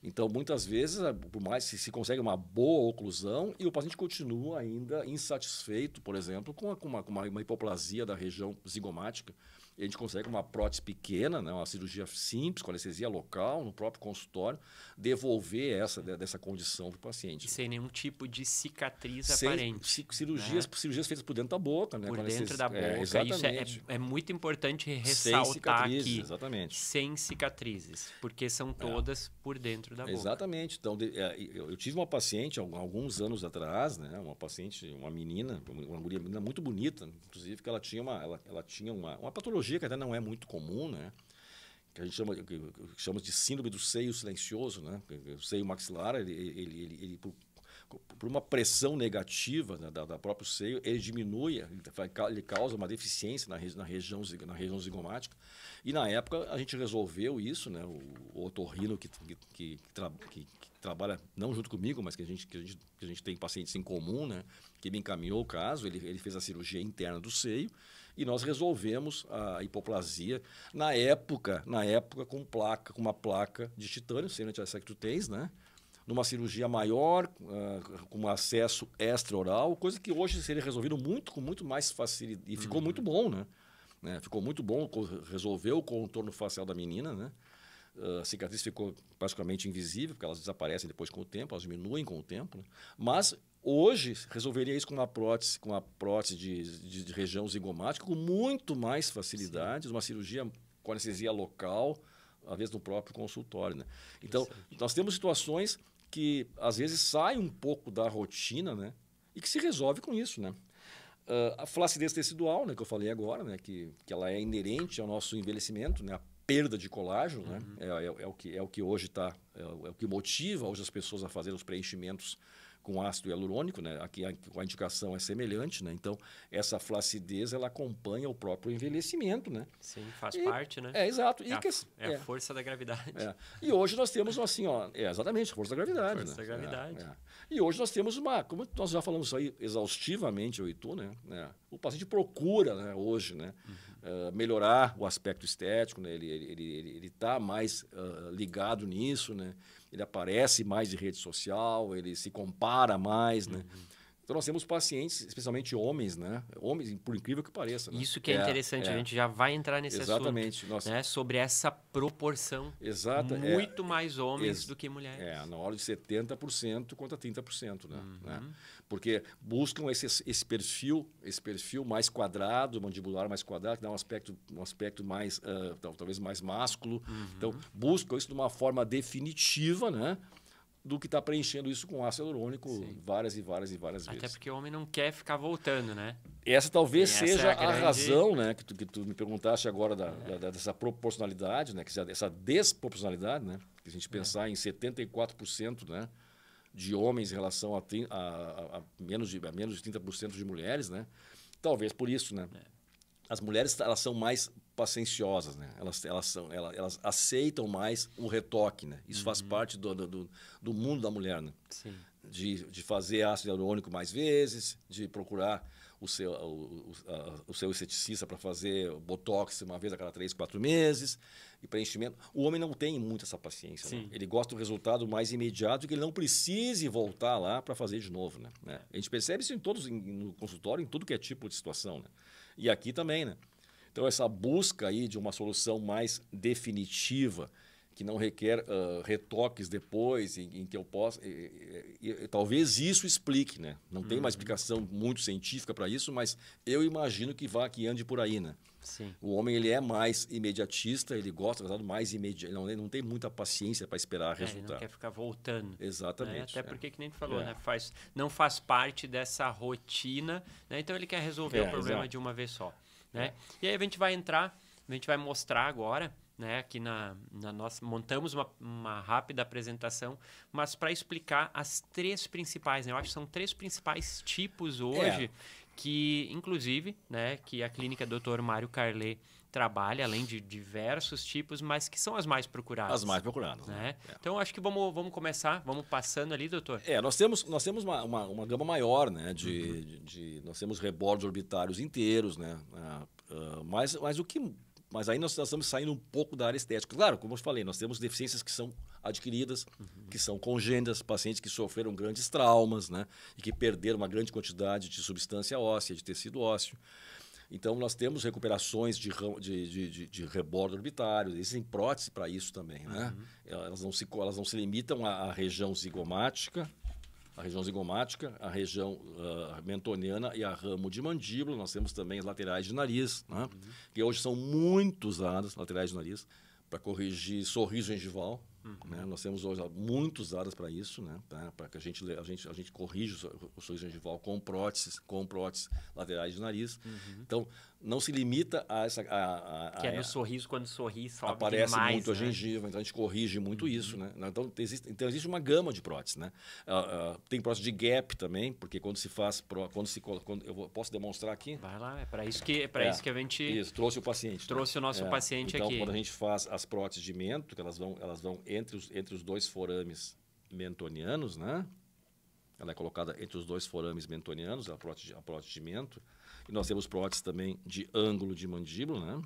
Então, muitas vezes, por mais que se consegue uma boa oclusão e o paciente continua ainda insatisfeito, por exemplo, com uma hipoplasia da região zigomática. E a gente consegue uma prótese pequena, né, uma cirurgia simples, com anestesia local, no próprio consultório, devolver dessa condição para o paciente. E sem nenhum tipo de cicatriz aparente. Cirurgias feitas por dentro da boca. Né, por dentro da boca. Exatamente. Isso é muito importante ressaltar aqui. Exatamente. Sem cicatrizes, porque são todas por dentro da boca. Exatamente. Então, eu tive uma paciente, alguns anos atrás, né, uma menina muito bonita, inclusive, que ela tinha uma patologia que até não é muito comum, né? Que a gente chama de síndrome do seio silencioso, né? O seio maxilar, ele por uma pressão negativa, né, da próprio seio, ele diminui, ele causa uma deficiência na região zigomática. E na época a gente resolveu isso, né? O otorrino que trabalha não junto comigo, mas que a gente tem pacientes em comum, né? Que me encaminhou o caso, ele fez a cirurgia interna do seio. E nós resolvemos a hipoplasia, na época com uma placa de titânio, sem anti-sectutez, né? Numa cirurgia maior, com acesso extra-oral, coisa que hoje seria resolvido com muito mais facilidade. E ficou muito bom, né? Ficou muito bom, resolveu o contorno facial da menina, né? A cicatriz ficou praticamente invisível, porque elas desaparecem depois com o tempo, elas diminuem com o tempo, né? Mas hoje, resolveria isso com uma prótese de região zigomática com muito mais facilidade, uma cirurgia com anestesia local, às vezes no próprio consultório. Né? Então, nós temos situações que, às vezes, saem um pouco da rotina, né? E que se resolve com isso. Né? A flacidez tecidual, né, que eu falei agora, né, que ela é inerente ao nosso envelhecimento, né? A perda de colágeno, né? É o que hoje é o que motiva hoje as pessoas a fazer os preenchimentos com ácido hialurônico, né? Aqui a indicação é semelhante, né? Então, essa flacidez, ela acompanha o próprio envelhecimento, né? Sim, faz parte, né? Exato. A força da gravidade. E hoje nós temos, assim, exatamente, a força da gravidade. Força da gravidade. E hoje nós temos como nós já falamos isso aí exaustivamente, eu e tu, né? O paciente procura, né, hoje, né? Melhorar o aspecto estético, né? Ele está mais ligado nisso, né? Ele aparece mais em rede social, ele se compara mais, né? Então, nós temos pacientes, especialmente homens, né? Homens, por incrível que pareça. Né? Isso que é interessante, a gente já vai entrar nesse Exatamente. assunto, né? Sobre essa proporção. Muito mais homens do que mulheres. Na hora de 70% contra 30%, né? Porque buscam esse perfil mais quadrado, mandibular mais quadrado, que dá um aspecto mais, talvez mais másculo. Então, buscam isso de uma forma definitiva, né? Do que está preenchendo isso com ácido hialurônico várias e várias vezes. Até porque o homem não quer ficar voltando, né? Essa talvez seja a razão, né, que tu me perguntaste agora dessa proporcionalidade, né, essa desproporcionalidade, né, que a gente pensar em 74%, né, de homens em relação a menos de 30% de mulheres, né? Talvez por isso, né? As mulheres, elas são mais pacienciosas, né? Elas aceitam mais o retoque, né? Isso faz parte do mundo da mulher, né? Sim. De fazer ácido hialurônico mais vezes, de procurar o seu esteticista para fazer botox uma vez a cada 3, 4 meses, e preenchimento. O homem não tem muito essa paciência. Né? Ele gosta do resultado mais imediato, que ele não precise voltar lá para fazer de novo. Né? A gente percebe isso no consultório, em tudo que é tipo de situação. Né? E aqui também, né? Então, essa busca aí de uma solução mais definitiva, que não requer retoques depois, em que eu possa... talvez isso explique, né? Não tem uma explicação muito científica para isso, mas eu imagino que ande por aí, né? Sim. O homem ele é mais imediatista, ele gosta de resultado mais imediato, ele não tem muita paciência para esperar resultado. Ele não quer ficar voltando. Exatamente. Né? Até porque, que nem tu falou, né? não faz parte dessa rotina, né? Então ele quer resolver o problema de uma vez só. Né? E aí a gente vai mostrar agora, né? Aqui na nossa, montamos uma rápida apresentação, mas para explicar as 3 principais, né? Eu acho que são 3 principais tipos hoje, que inclusive, né, que a clínica Dr. Mário Carlet trabalha, além de diversos tipos, mas que são as mais procuradas. As mais procuradas. Né? Então, acho que vamos começar, vamos passando ali, doutor. Nós temos uma gama maior, né? Nós temos rebordos orbitários inteiros, né? Mas aí nós estamos saindo um pouco da área estética. Claro, como eu falei, nós temos deficiências que são adquiridas, que são congênitas, pacientes que sofreram grandes traumas, né? E que perderam uma grande quantidade de substância óssea, de tecido ósseo. Então, nós temos recuperações de rebordo orbitário, existem próteses para isso também, né? Elas não se limitam à região zigomática, a região mentoniana e a ramo de mandíbula. Nós temos também as laterais de nariz, né? Que hoje são muito usadas, laterais de nariz, para corrigir sorriso gengival. Né? Nós temos hoje muito usadas para isso, né? Para que a gente corrija o sorriso gengival com próteses laterais de nariz. Então, não se limita a essa... que é no sorriso, quando sorri, sobe aparece demais, muito né? A gengiva, então a gente corrige muito isso, né? Então existe uma gama de próteses, né? Tem prótese de gap também, porque quando se faz... posso demonstrar aqui? Vai lá, é para isso que a gente... Isso, trouxe o paciente. Trouxe o nosso paciente então, aqui. Então, quando a gente faz as próteses de mento, que elas vão entre os 2 forames mentonianos, né? Ela é colocada entre os 2 forames mentonianos, a prótese de mento. E nós temos prótese também de ângulo de mandíbula, né?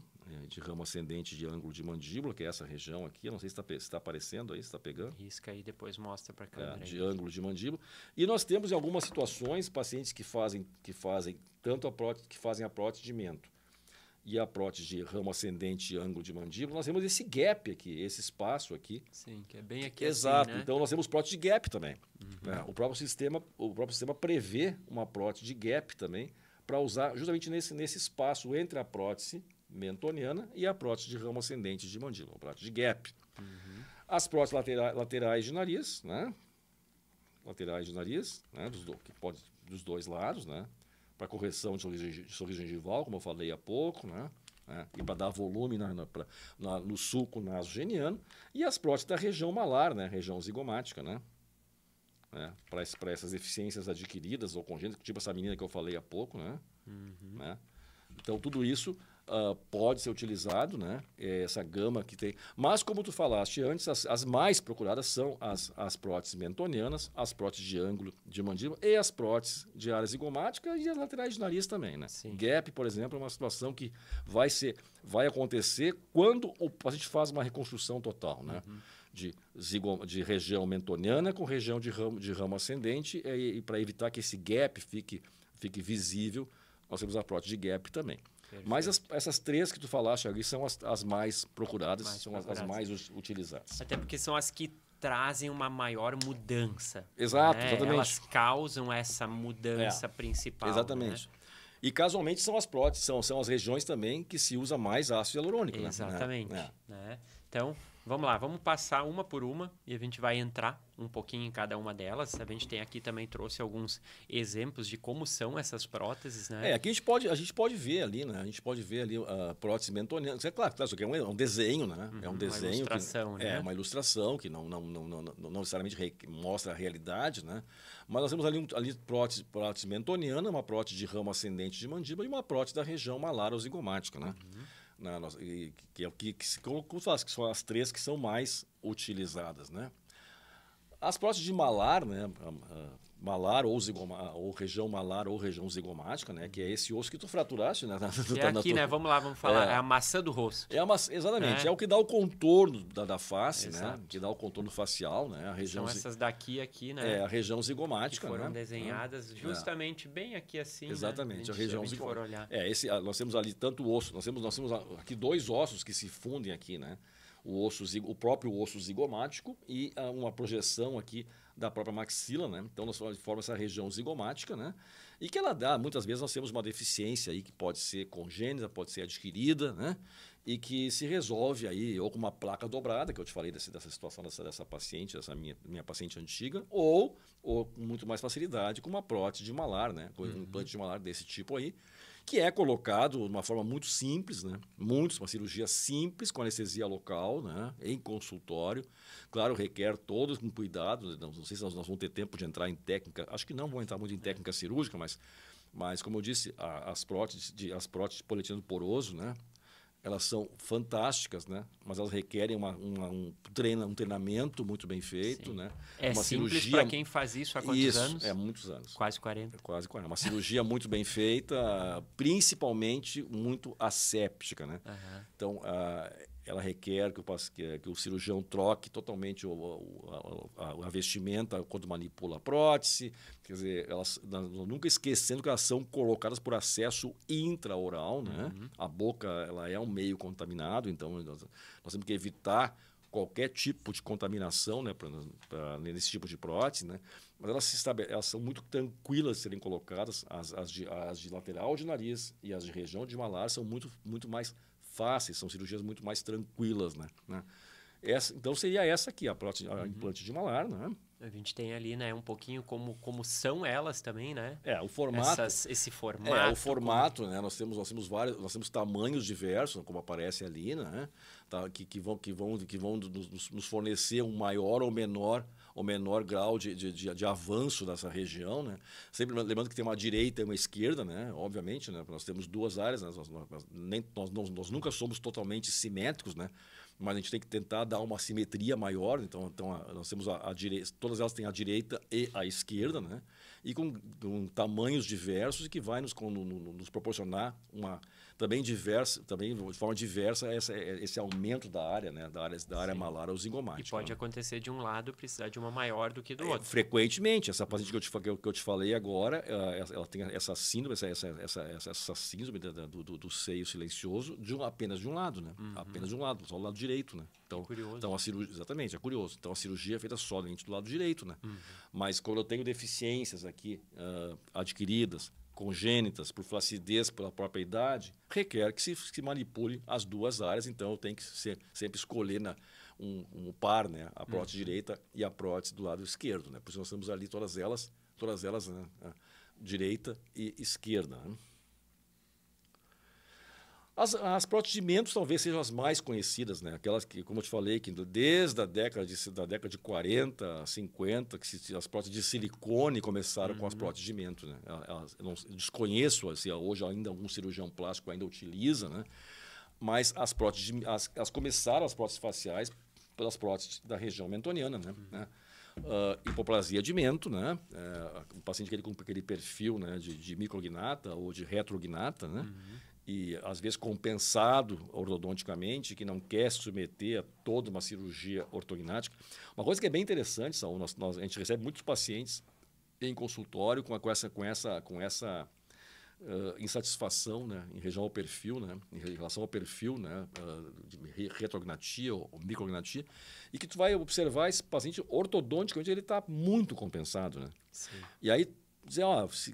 De ramo ascendente de ângulo de mandíbula, que é essa região aqui. Eu não sei se está aparecendo aí, se está pegando. Risca aí, depois mostra para a câmera. De ângulo de mandíbula. E nós temos, em algumas situações, pacientes que fazem tanto a prótese de mento e a prótese de ramo ascendente e ângulo de mandíbula, nós temos esse gap aqui, esse espaço aqui. Sim, que é bem aqui. Exato. Assim, né? Então nós temos prótese de gap também. Né? O próprio sistema prevê uma prótese de gap também para usar justamente nesse espaço entre a prótese mentoniana e a prótese de ramo ascendente de mandíbula, a prótese de gap. As próteses laterais de nariz, né? Laterais de nariz, né? Dos 2 lados, né? Para correção de sorriso gengival, como eu falei há pouco, né? E para dar volume no sulco nasogeniano. E as próteses da região malar, né? Região zigomática, né? Para essas deficiências adquiridas ou congênitas, tipo essa menina que eu falei há pouco, né? Né? Então, tudo isso pode ser utilizado, né? Essa gama que tem. Mas, como tu falaste antes, as mais procuradas são as próteses mentonianas, as próteses de ângulo de mandíbula e as próteses de área zigomática e as laterais de nariz também, né? Sim. Gap, por exemplo, é uma situação que vai acontecer quando o paciente faz uma reconstrução total, né? De região mentoniana com região de ramo ascendente, e para evitar que esse gap fique visível, nós temos a prótese de gap também. Perfeito. Mas essas 3 que tu falaste ali são as mais procuradas, as mais utilizadas. Até porque são as que trazem uma maior mudança. Exato, né? exatamente. Elas causam essa mudança principal. Exatamente. Né? E casualmente são as próteses, são as regiões também que se usa mais ácido hialurônico. Exatamente. Né? Então, vamos lá, vamos passar uma por uma e a gente vai entrar um pouquinho em cada uma delas. A gente tem aqui também, trouxe alguns exemplos de como são essas próteses, né? Aqui a gente pode ver ali, né? A gente pode ver ali a prótese mentoniana. É claro, isso aqui é um desenho, né? É um desenho. Uma ilustração, né? É uma ilustração que não necessariamente mostra a realidade, né? Mas nós temos ali prótese mentoniana, uma prótese de ramo ascendente de mandíbula e uma prótese da região malar ou zigomática, né? Que são as 3 que são mais utilizadas, né? As próteses de malar, né? Malar ou região malar ou região zigomática, né? Que é esse osso que tu fraturaste, né? Aqui, né? Vamos lá, vamos falar. É a maçã do rosto. Exatamente. É o que dá o contorno da face, exato, né? Que dá o contorno facial, né? A região são essas daqui, né? É a região zigomática, que foram né? desenhadas justamente bem aqui assim. Exatamente. Né? A região zigomática. Nós temos ali tanto osso. Nós temos aqui 2 ossos que se fundem aqui, né? o próprio osso zigomático e uma projeção aqui da própria maxila, né? Então, nós formamos essa região zigomática, né? E que ela dá, muitas vezes nós temos uma deficiência aí que pode ser congênita, pode ser adquirida, né? E que se resolve aí ou com uma placa dobrada, que eu te falei dessa situação dessa paciente, essa minha paciente antiga, ou com muito mais facilidade com uma prótese de malar, né? Com um implante de malar desse tipo aí, que é colocado de uma forma muito simples, né? Uma cirurgia simples, com anestesia local, né? Em consultório. Claro, requer todos com cuidado, não sei se nós vamos ter tempo de entrar em técnica, acho que não vamos entrar muito em técnica cirúrgica, mas como eu disse, as próteses de polietileno poroso, né? Elas são fantásticas, né? Mas elas requerem um treinamento muito bem feito, né? É uma simples cirurgia para quem faz isso há quantos anos? Muitos anos. Quase 40. Quase 40. Uma cirurgia muito bem feita, principalmente muito asséptica, né? Então, ela requer que o cirurgião troque totalmente a vestimenta quando manipula a prótese. Quer dizer, nunca esquecendo que elas são colocadas por acesso intraoral, né? A boca ela é um meio contaminado, então nós temos que evitar qualquer tipo de contaminação, né, nesse tipo de prótese, né? Mas elas são muito tranquilas de serem colocadas. As de lateral de nariz e as de região de malar são muito mais fáceis, são cirurgias muito mais tranquilas, né? Então seria essa aqui, a implante de malar, né? A gente tem ali, né, um pouquinho como são elas também, né? O formato. Esse formato. O formato, né? Nós temos tamanhos diversos, como aparece ali, né? Tá, que vão nos fornecer um maior ou menor grau de avanço dessa região, né? Sempre lembrando que tem uma direita e uma esquerda, né? Obviamente, né? Nós temos duas áreas, né? Nós nunca somos totalmente simétricos, né? Mas a gente tem que tentar dar uma simetria maior. Então nós temos a direita, todas elas têm a direita e a esquerda, né? E com tamanhos diversos e que vai nos proporcionar também de forma diversa esse aumento da área, né? Da área malar ou zigomática. E pode acontecer de um lado precisar de uma maior do que do outro. Frequentemente. Essa paciente que eu te falei agora, ela tem essa síndrome, essa síndrome do seio silencioso apenas de um lado, né? Apenas de um lado, só o lado direito, né? Então a cirurgia, exatamente, é curioso. Então a cirurgia é feita somente do lado direito, né? Mas quando eu tenho deficiências aqui adquiridas, congênitas, por flacidez, pela própria idade, requer que se manipule as duas áreas. Então eu tenho que sempre escolher um par, né? A prótese direita e a prótese do lado esquerdo, né? Por isso nós temos ali todas elas, né? Direita e esquerda, né? As próteses de mentos talvez sejam as mais conhecidas, né? Aquelas que, como eu te falei, que desde a década de 40, 50, que as próteses de silicone começaram com as próteses de mento, né? Eu desconheço se hoje ainda algum cirurgião plástico ainda utiliza, né? Mas as começaram as próteses faciais pelas próteses da região mentoniana, né? Hipoplasia de mento, né? O paciente com aquele perfil, né, de micrognata ou de retrognata, né? E às vezes compensado ortodonticamente, que não quer se submeter a toda uma cirurgia ortognática. Uma coisa que é bem interessante, Saul, a gente recebe muitos pacientes em consultório com essa insatisfação, né, em relação ao perfil, né, de retrognatia ou micrognatia, e que tu vai observar esse paciente ortodonticamente, ele está muito compensado, né? Sim. E aí dizer,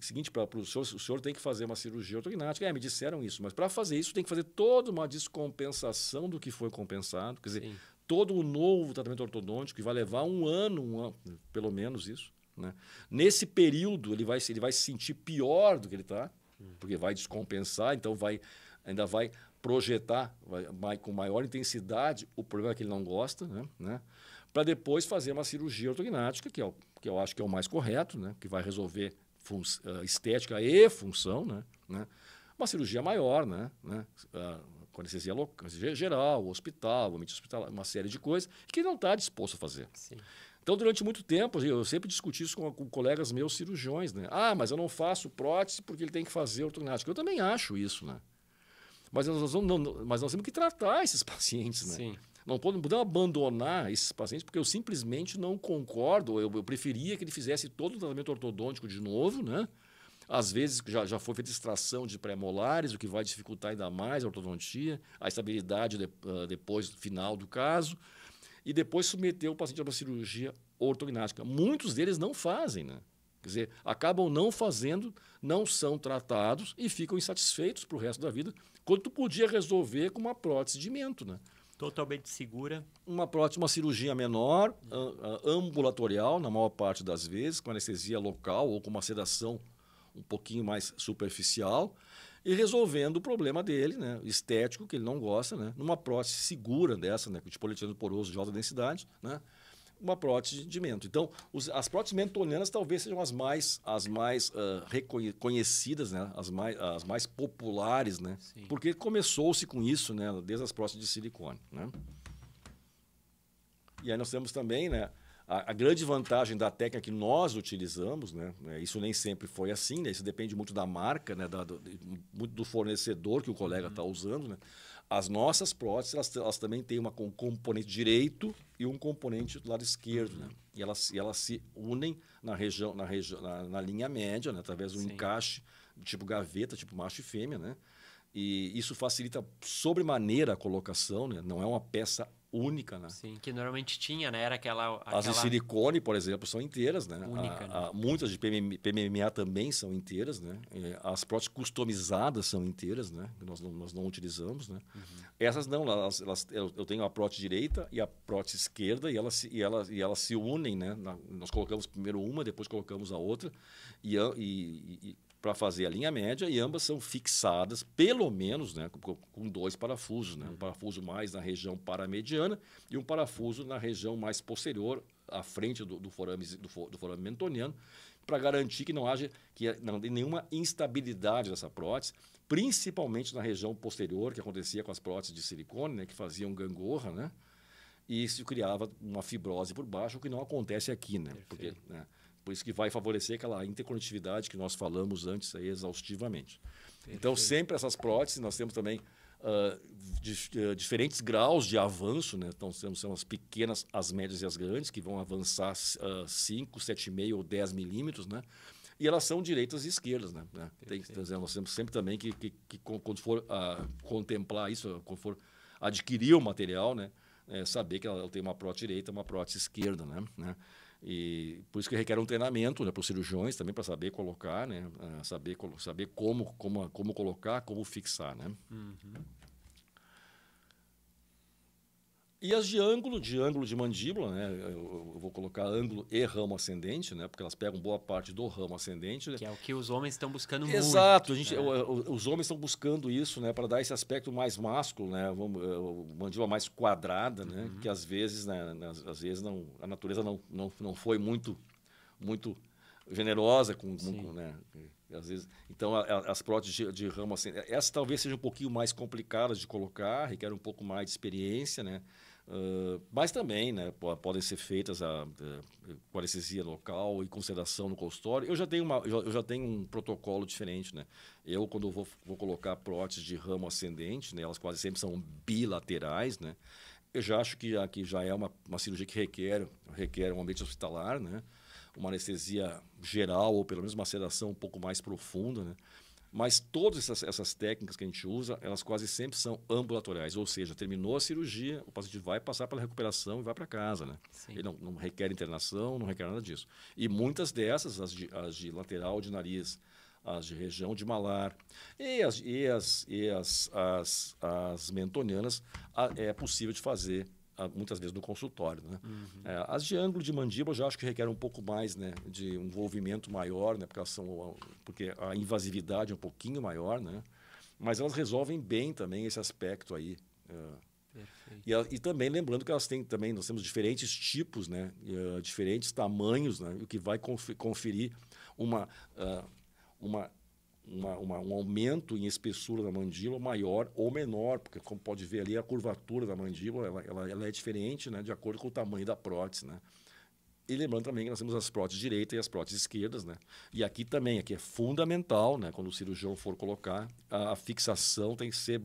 seguinte, o senhor tem que fazer uma cirurgia ortognática. Me disseram isso, mas para fazer isso tem que fazer toda uma descompensação do que foi compensado. Quer dizer, todo o novo tratamento ortodôntico, que vai levar um ano, pelo menos isso, né? Nesse período, ele vai se sentir pior do que ele está, porque vai descompensar, então ainda vai projetar com maior intensidade o problema que ele não gosta, né? Para depois fazer uma cirurgia ortognática, que eu acho que é o mais correto, né? Que vai resolver estética e função, né? Uma cirurgia maior, né? Com anestesia geral, hospital, uma série de coisas que ele não está disposto a fazer. Sim. Então, durante muito tempo, eu sempre discuti isso com colegas meus cirurgiões, né? Mas eu não faço prótese porque ele tem que fazer ortognática. Eu também acho isso, né? Mas nós temos que tratar esses pacientes, né? Sim. Não podemos abandonar esses pacientes porque eu simplesmente não concordo. Eu preferia que ele fizesse todo o tratamento ortodôntico de novo, né? Às vezes já foi feita extração de pré-molares, o que vai dificultar ainda mais a ortodontia, a estabilidade depois final do caso, e depois submeter o paciente a uma cirurgia ortognática. Muitos deles não fazem, né? Quer dizer, acabam não fazendo, não são tratados e ficam insatisfeitos para o resto da vida, quando tu podia resolver com uma prótese de mento, né? Totalmente segura. Uma prótese, uma cirurgia menor, ambulatorial, na maior parte das vezes, com anestesia local ou com uma sedação um pouquinho mais superficial, e resolvendo o problema dele, né, estético, que ele não gosta, né, numa prótese segura dessa, né, de polietileno poroso de alta densidade, né, uma prótese de mento. Então, as próteses mentonianas talvez sejam as mais reconhecidas, né, as mais populares, né, porque começou-se com isso, né, desde as próteses de silicone, né. E aí nós temos também, né, a grande vantagem da técnica que nós utilizamos, né, isso nem sempre foi assim, né, isso depende muito da marca, né, muito do fornecedor que o colega está usando, né. As nossas próteses, elas também têm um componente direito e um componente do lado esquerdo, né? E elas se unem na linha média, né? Através de um encaixe tipo gaveta, tipo macho e fêmea, né? E isso facilita sobremaneira a colocação, né? Não é uma peça única, né? Sim, que normalmente tinha, né? Era aquela... As de silicone, por exemplo, são inteiras, né? Única, né? Muitas de PMMA também são inteiras, né? As próteses customizadas são inteiras, né? Nós não utilizamos, né? Essas não, eu tenho a prótese direita e a prótese esquerda e elas se unem, né? Nós colocamos primeiro uma, depois colocamos a outra para fazer a linha média, e ambas são fixadas, pelo menos, né, com 2 parafusos. Né? Um parafuso mais na região paramediana e um parafuso na região mais posterior, à frente do forame mentoniano, para garantir que não haja não tem nenhuma instabilidade dessa prótese, principalmente na região posterior, que acontecia com as próteses de silicone, né, que faziam gangorra, né? E isso criava uma fibrose por baixo, o que não acontece aqui, né? Porque, né? Por isso que vai favorecer aquela interconectividade que nós falamos antes aí, exaustivamente. Perfeito. Então, sempre essas próteses, nós temos também diferentes graus de avanço, né? Então, temos as pequenas, as médias e as grandes, que vão avançar 5, 7,5 ou 10 milímetros, né? E elas são direitas e esquerdas, né? Nós temos sempre também que quando for contemplar isso, quando for adquirir o material, né? Saber que ela tem uma prótese direita e uma prótese esquerda, né? E por isso que requer um treinamento, né, para os cirurgiões também, para saber colocar, né, saber como colocar, como fixar, né? E as de ângulo de mandíbula, né? Eu vou colocar ângulo e ramo ascendente, né? Porque elas pegam boa parte do ramo ascendente. Que é o que os homens estão buscando muito. Exato. Os homens estão buscando isso, né? Para dar esse aspecto mais másculo, né? Mandíbula mais quadrada, né? Que às vezes, né? A natureza não foi muito generosa com né? Às vezes, então, as próteses de ramo ascendente, essas talvez sejam um pouquinho mais complicadas de colocar, requerem um pouco mais de experiência, né? Mas também, né, podem ser feitas com anestesia local e com sedação no consultório. Eu já tenho um protocolo diferente, né? Eu, quando vou colocar próteses de ramo ascendente, né, elas quase sempre são bilaterais, né? Eu já acho que já é uma cirurgia que requer um ambiente hospitalar, né? Uma anestesia geral ou pelo menos uma sedação um pouco mais profunda, né? Mas todas essas técnicas que a gente usa, elas quase sempre são ambulatoriais, ou seja, terminou a cirurgia, o paciente vai passar pela recuperação e vai para casa, né? Ele não requer internação, não requer nada disso. E muitas dessas, as de lateral de nariz, as de região de malar e as mentonianas, é possível de fazer muitas vezes no consultório, né? As de ângulo de mandíbula eu já acho que requerem um pouco mais, né, de um envolvimento maior, né, porque a invasividade é um pouquinho maior, né? Mas elas resolvem bem também esse aspecto aí. E também lembrando que nós temos diferentes tipos, né, diferentes tamanhos, né, o que vai conferir um aumento em espessura da mandíbula maior ou menor, porque, como pode ver ali, a curvatura da mandíbula ela é diferente, né, de acordo com o tamanho da prótese, né? E lembrando também que nós temos as próteses direitas e as próteses esquerdas, né? E aqui é fundamental, né, quando o cirurgião for colocar, a fixação tem que ser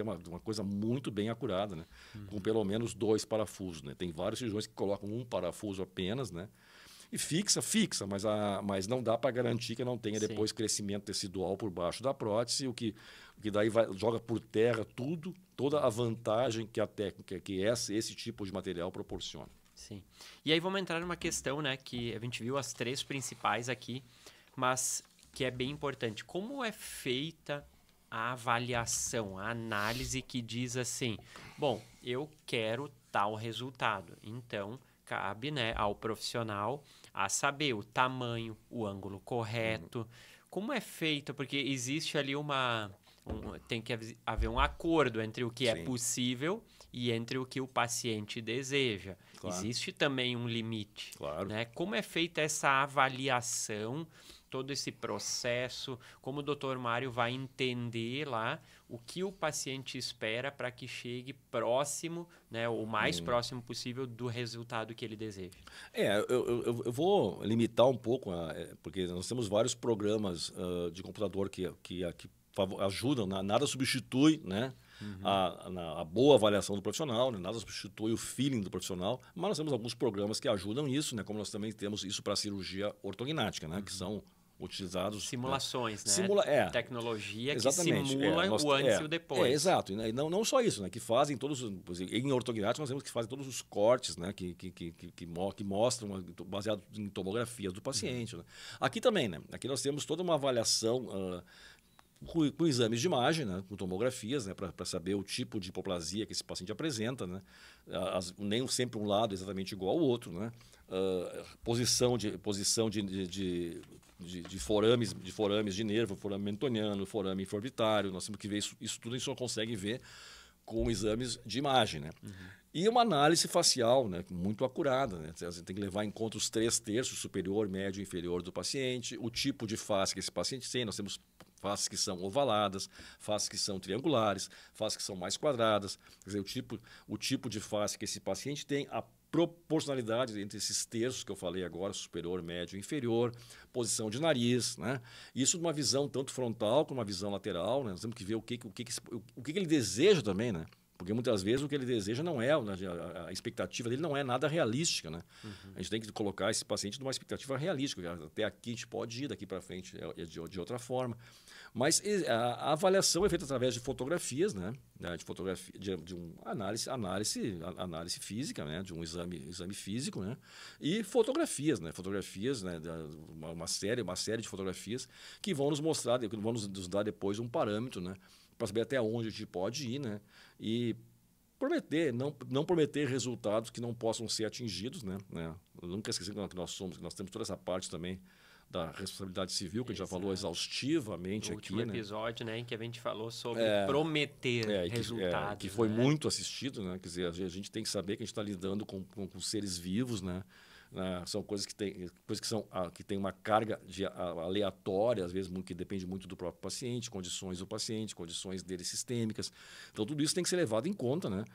uma coisa muito bem acurada, né? Com pelo menos 2 parafusos, né? Tem vários cirurgiões que colocam um parafuso apenas, né? E fixa, mas não dá para garantir que não tenha Sim. depois crescimento tecidual por baixo da prótese, o que daí joga por terra toda a vantagem que a técnica, que esse tipo de material proporciona. Sim. E aí vamos entrar numa questão, né, que a gente viu as 3 principais aqui, mas que é bem importante. Como é feita a avaliação, a análise que diz assim, bom, eu quero tal resultado. Então, cabe, né, ao profissional a saber o tamanho, o ângulo correto. Como é feito? Porque existe ali tem que haver um acordo entre o que é Sim. possível e entre o que o paciente deseja. Claro. Existe também um limite. Claro. Né? Como é feita essa avaliação, todo esse processo, como o Dr. Mário vai entender lá o que o paciente espera para que chegue próximo, né, o mais próximo possível do resultado que ele deseja. Eu vou limitar um pouco, porque nós temos vários programas de computador que ajudam, nada substitui, né, a boa avaliação do profissional, né, nada substitui o feeling do profissional, mas nós temos alguns programas que ajudam isso, né, como nós também temos isso para a cirurgia ortognática, né, que são utilizados... Simulações, né? Tecnologia exatamente, que simula o antes e o depois. Exato. E não só isso, né? Que fazem todos... Em ortognática, nós temos que fazem todos os cortes, né? Que mostram, baseado em tomografia do paciente. Né? Aqui também, né? Aqui nós temos toda uma avaliação... com exames de imagem, né, com tomografias, né, para saber o tipo de hipoplasia que esse paciente apresenta, né, nem sempre um lado é exatamente igual ao outro, né, posição de forames de nervo, forame mentoniano, forame infraorbitário, nós temos que ver isso tudo a gente só consegue ver com exames de imagem, né. E uma análise facial, né, muito acurada, né? Você tem que levar em conta os 3/3, superior, médio e inferior do paciente, o tipo de face que esse paciente tem. Nós temos faces que são ovaladas, faces que são triangulares, faces que são mais quadradas. Quer dizer, o tipo de face que esse paciente tem, a proporcionalidade entre esses terços que eu falei agora, superior, médio e inferior, posição de nariz, né? Isso numa visão tanto frontal como uma visão lateral, né? Nós temos que ver o que ele deseja também, né? Porque muitas vezes o que ele deseja não é, a expectativa dele não é nada realística, né? A gente tem que colocar esse paciente numa expectativa realística. Até aqui a gente pode ir, daqui para frente de outra forma. Mas a avaliação é feita através de fotografias, né? De uma análise física, né? De um exame físico, né? E fotografias, né? Fotografias, né? Uma série de fotografias que vão nos mostrar, que vão nos dar depois um parâmetro, né? Para saber até onde a gente pode ir, né? E não prometer resultados que não possam ser atingidos, né? Nunca esquecer que nós temos toda essa parte também da responsabilidade civil, que a gente já falou exaustivamente no aqui. No último episódio, né, em que a gente falou sobre prometer resultados. Que foi muito assistido, né? Quer dizer, a gente tem que saber que a gente está lidando com seres vivos, né? São coisas que têm uma carga aleatória, às vezes que depende muito do próprio paciente, condições do paciente, condições dele sistêmicas. Então, tudo isso tem que ser levado em conta, né?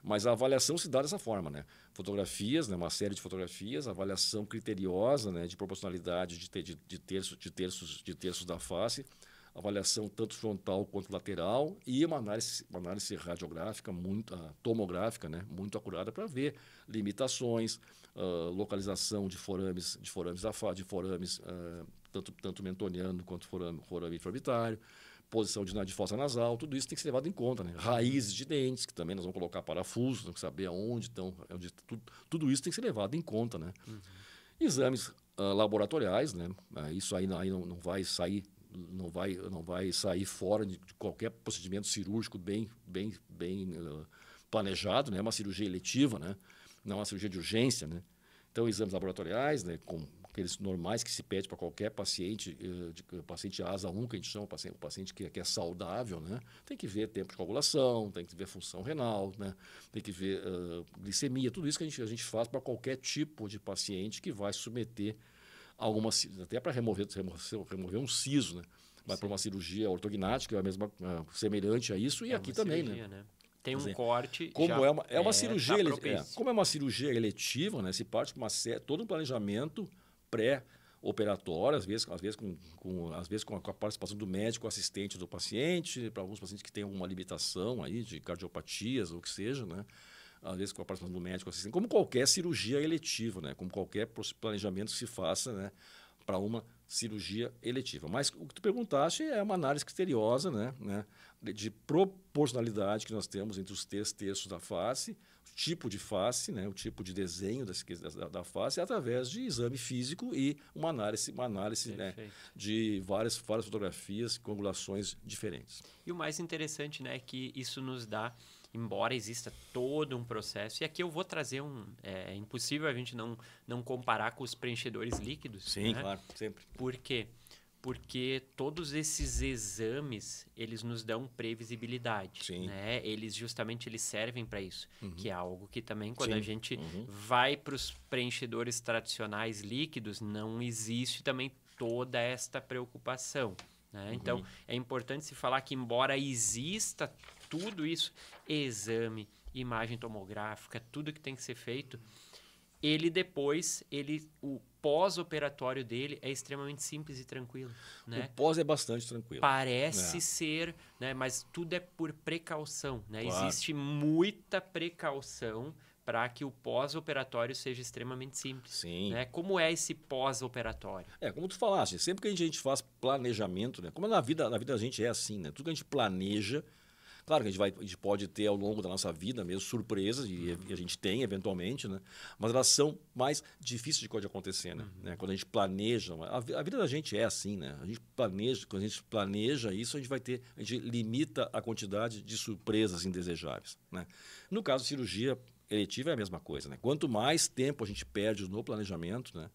Mas a avaliação se dá dessa forma, né? Fotografias, né? Uma série de fotografias, avaliação criteriosa, né? De proporcionalidade de terços da face, avaliação tanto frontal quanto lateral e uma análise radiográfica, tomográfica, né? Muito acurada para ver limitações, localização de forames tanto mentoniano quanto forame infraorbitário, posição de fossa nasal, tudo isso tem que ser levado em conta, né? Raízes de dentes, que também nós vamos colocar parafusos, temos que saber aonde estão, tudo isso tem que ser levado em conta, né? Exames laboratoriais, né? Isso aí não vai sair, não vai sair fora de qualquer procedimento cirúrgico bem planejado, né? É uma cirurgia eletiva, né? Não é uma cirurgia de urgência, né? Então, exames laboratoriais, né? Com aqueles normais que se pede para qualquer paciente, paciente asa 1, que a gente chama, o paciente que é saudável, né? Tem que ver tempo de coagulação, tem que ver função renal, né? Tem que ver glicemia, tudo isso que a gente faz para qualquer tipo de paciente que vai submeter até para remover um siso, né? Vai para uma cirurgia ortognática, é a mesma, semelhante a isso, e aqui também, cirurgia, né? Tem um corte. Como é uma cirurgia, como é uma cirurgia eletiva, né? Se parte com todo um planejamento pré-operatório, às vezes com a participação do médico assistente do paciente, para alguns pacientes que têm uma limitação aí de cardiopatias ou o que seja, né? às vezes com a participação do médico, assim, como qualquer cirurgia eletiva, né? Como qualquer planejamento que se faça, né? Para uma cirurgia eletiva. Mas o que tu perguntaste é uma análise criteriosa, né? De proporcionalidade que nós temos entre os 3 terços da face, o tipo de face, né? O tipo de desenho da face, através de exame físico e uma análise né? De várias fotografias com angulações diferentes. E o mais interessante, né, é que isso nos dá, embora exista todo um processo, e aqui eu vou trazer é impossível a gente não comparar com os preenchedores líquidos. Sim, né? claro, sempre. Por quê? Porque todos esses exames, eles nos dão previsibilidade. Sim. Né? Eles servem para isso, que é algo que também, quando Sim. a gente vai para os preenchedores tradicionais líquidos, não existe também toda esta preocupação. Né? Então, é importante se falar que, embora exista tudo isso, exame, imagem tomográfica, tudo que tem que ser feito, o pós-operatório dele é extremamente simples e tranquilo. Né? O pós é bastante tranquilo. Parece ser, né? Mas tudo é por precaução. Né? Claro. Existe muita precaução para que o pós-operatório seja extremamente simples. Sim. Né? Como é esse pós-operatório? Como tu falaste, sempre que a gente faz planejamento, né? Como na vida da gente é assim, né? Tudo que a gente planeja, claro que a gente pode ter ao longo da nossa vida mesmo surpresas, e a gente tem eventualmente, né? Mas elas são mais difíceis de acontecer, né? Quando a gente planeja, a vida da gente é assim, né? Quando a gente planeja isso, a gente limita a quantidade de surpresas indesejáveis, né? No caso de cirurgia eletiva é a mesma coisa, né? Quanto mais tempo a gente perde no planejamento, né?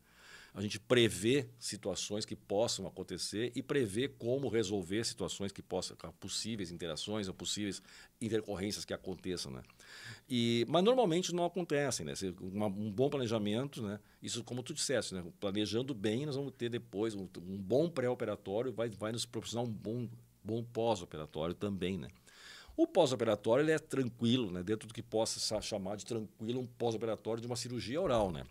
A gente prevê situações que possam acontecer e prevê como resolver situações que possam, possíveis interações ou possíveis intercorrências que aconteçam, né? Mas normalmente não acontecem, né? Um bom planejamento, né? Isso como tu disseste, né? Planejando bem, nós vamos ter depois um bom pré-operatório, vai nos proporcionar um bom pós-operatório também, né? O pós-operatório ele é tranquilo, né? Dentro do que possa chamar de tranquilo um pós-operatório de uma cirurgia oral, né?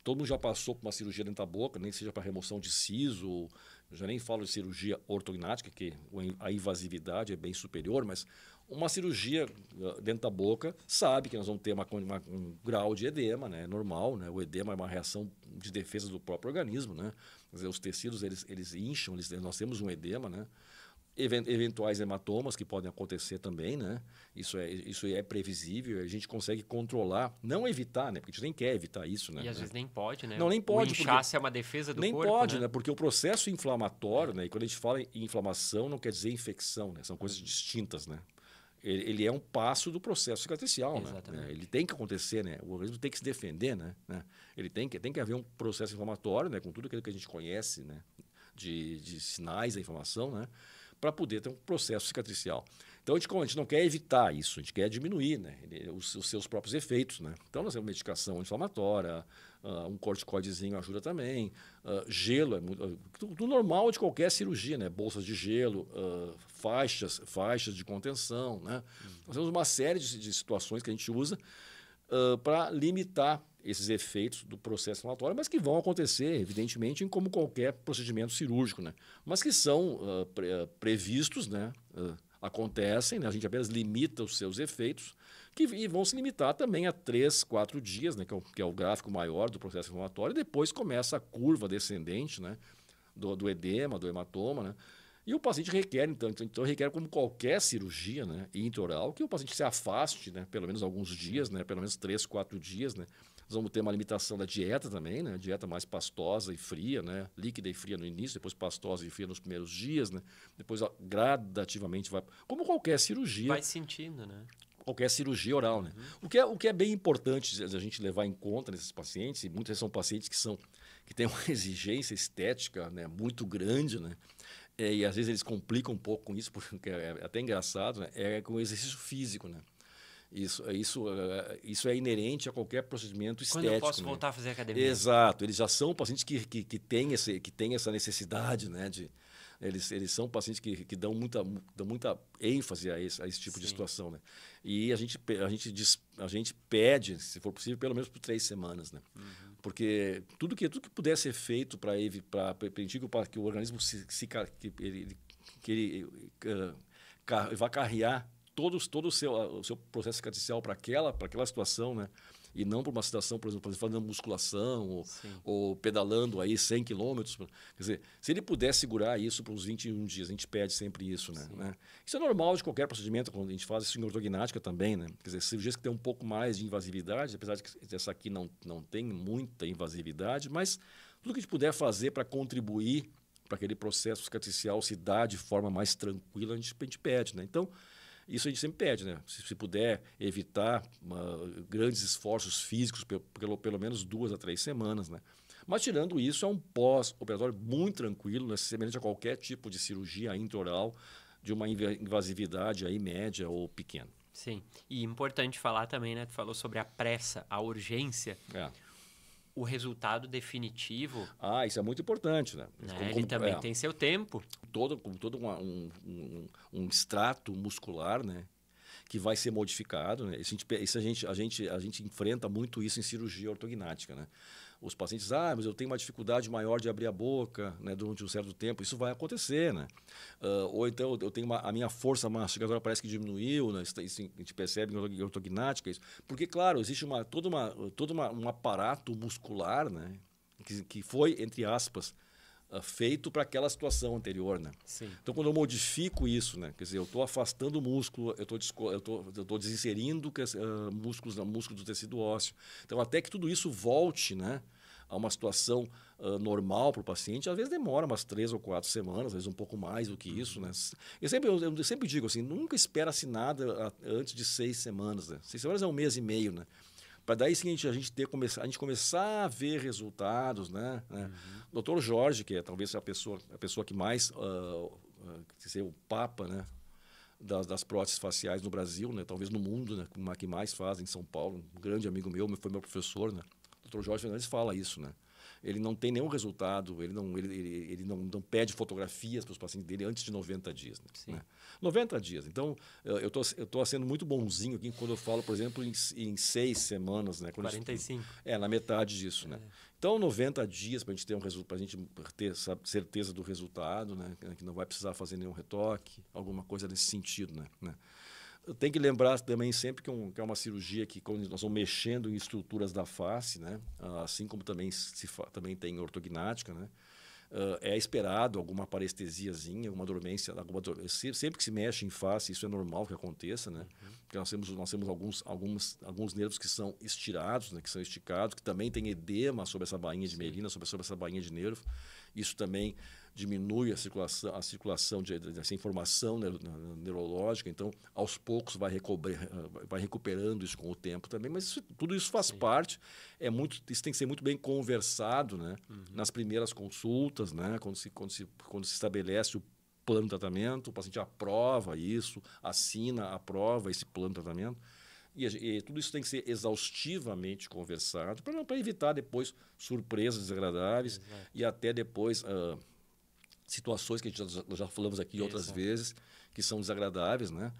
Todo mundo já passou por uma cirurgia dentro da boca, nem seja para remoção de siso, eu já nem falo de cirurgia ortognática, que a invasividade é bem superior, mas uma cirurgia dentro da boca sabe que nós vamos ter um grau de edema, né? É normal, né? O edema é uma reação de defesa do próprio organismo, né? Quer dizer, os tecidos eles incham, nós temos um edema, né? Eventuais hematomas que podem acontecer também, né? Isso é previsível, a gente consegue controlar, não evitar, né? Porque a gente nem quer evitar isso, né? E às vezes nem pode, né? Não, nem pode. O inchaço é uma defesa do corpo, nem pode, né? Porque o processo inflamatório, né? E quando a gente fala em inflamação, não quer dizer infecção, né? São coisas distintas, né? Ele é um passo do processo cicatricial, né? Ele tem que acontecer, né? O organismo tem que se defender, né? Ele tem que haver um processo inflamatório, né? Com tudo aquilo que a gente conhece, né? De sinais da inflamação, né? Para poder ter um processo cicatricial. Então, a gente não quer evitar isso, a gente quer diminuir, né, os seus próprios efeitos, né? Então, nós temos medicação anti-inflamatória, um corticoidezinho ajuda também, gelo, do normal de qualquer cirurgia, né? Bolsas de gelo, faixas de contenção, né? Nós temos uma série de situações que a gente usa para limitar esses efeitos do processo inflamatório, mas que vão acontecer, evidentemente, em como qualquer procedimento cirúrgico, né? Mas que são previstos, né? Acontecem, né? A gente apenas limita os seus efeitos, e vão se limitar também a 3, 4 dias, né? Que é o gráfico maior do processo inflamatório, e depois começa a curva descendente, né? Do edema, do hematoma, né? E o paciente requer, então requer como qualquer cirurgia, né, intraoral, que o paciente se afaste, né, pelo menos alguns dias, né, pelo menos 3, 4 dias, né. Nós vamos ter uma limitação da dieta também, né, dieta mais pastosa e fria, né, líquida e fria no início, depois pastosa e fria nos primeiros dias, né, depois gradativamente vai, como qualquer cirurgia. Vai sentindo, né? Qualquer cirurgia oral, né. O que é bem importante a gente levar em conta nesses pacientes, e muitos são pacientes que têm uma exigência estética, né, muito grande, né. E às vezes eles complicam um pouco com isso, porque é até engraçado, né? É com o exercício físico, né? Isso é inerente a qualquer procedimento estético. Quando eu posso voltar a fazer academia? Exato. Eles já são pacientes que têm essa necessidade, né? Eles são pacientes que dão muita ênfase a esse tipo de situação, né? E a gente pede, se for possível, pelo menos por 3 semanas, né? Porque tudo que puder ser feito para permitir que o organismo vá carrear todo o seu processo cicatricial para aquela situação, né? E não para uma situação, por exemplo, fazendo musculação ou pedalando aí 100 quilômetros. Quer dizer, se ele puder segurar isso por uns 21 dias, a gente pede sempre isso, né? Isso é normal de qualquer procedimento, quando a gente faz isso em ortognática também, né? Quer dizer, cirurgias que têm um pouco mais de invasividade, apesar de que essa aqui não tem muita invasividade, mas tudo que a gente puder fazer para contribuir para aquele processo cicatricial se dar de forma mais tranquila, a gente pede, né? Então, isso a gente sempre pede, né? Se puder evitar grandes esforços físicos, pelo menos 2 a 3 semanas, né? Mas, tirando isso, é um pós-operatório muito tranquilo, né? Semelhante a qualquer tipo de cirurgia intraoral, de uma invasividade aí média ou pequena. Sim. E importante falar também, né? Tu falou sobre a pressa, a urgência. O resultado definitivo... isso é muito importante, né? Ele também tem seu tempo. Todo um extrato muscular, né? Que vai ser modificado, né? A gente enfrenta muito isso em cirurgia ortognática, né? Os pacientes, mas eu tenho uma dificuldade maior de abrir a boca, né, durante um certo tempo. Isso vai acontecer, né? Ou então eu tenho a minha força mastigadora parece que diminuiu, né? Isso a gente percebe em ortognática isso. Porque, claro, existe todo um aparato muscular, né, que foi, entre aspas, feito para aquela situação anterior, né? Sim. Então, quando eu modifico isso, né, quer dizer, eu estou afastando o músculo, eu estou desinserindo músculos do tecido ósseo. Então, até que tudo isso volte, né, a uma situação normal para o paciente, às vezes demora umas 3 ou 4 semanas, às vezes um pouco mais do que isso, né? Eu sempre digo assim, nunca espera-se nada antes de 6 semanas, né? 6 semanas é 1 mês e meio, né? Para daí sim a gente começar a ver resultados, né? Dr. Jorge, que é talvez a pessoa que mais o papa, né, das próteses faciais no Brasil, né, talvez no mundo, né, que mais faz em São Paulo, um grande amigo meu, foi meu professor, né? Dr. Jorge Fernandes fala isso, né? Ele não tem nenhum resultado, ele não pede fotografias para os pacientes dele antes de 90 dias. Né? 90 dias. Então, eu tô sendo muito bonzinho aqui quando eu falo, por exemplo, em 6 semanas. Né? 45. Na metade disso. Né? Então, 90 dias para a gente ter para a gente ter certeza do resultado, né? Que não vai precisar fazer nenhum retoque, alguma coisa nesse sentido. Né? Tem que lembrar também sempre que é uma cirurgia que, quando nós vamos mexendo em estruturas da face, né? Assim como também tem ortognática, né? É esperado alguma parestesiazinha, alguma dormência. Sempre que se mexe em face, isso é normal que aconteça, né? Porque nós temos alguns nervos que são estirados, né? Que são esticados, que também tem edema sobre essa bainha de Merina, sobre essa bainha de nervo. Isso também diminui a circulação dessa informação neurológica, então aos poucos vai recuperando isso com o tempo também, mas tudo isso faz parte, isso tem que ser muito bem conversado, né? Nas primeiras consultas, né? Quando se estabelece o plano de tratamento, o paciente aprova isso, aprova esse plano de tratamento. E tudo isso tem que ser exaustivamente conversado para evitar depois surpresas desagradáveis. Exato. E até depois situações que já falamos aqui outras vezes, que são desagradáveis, né?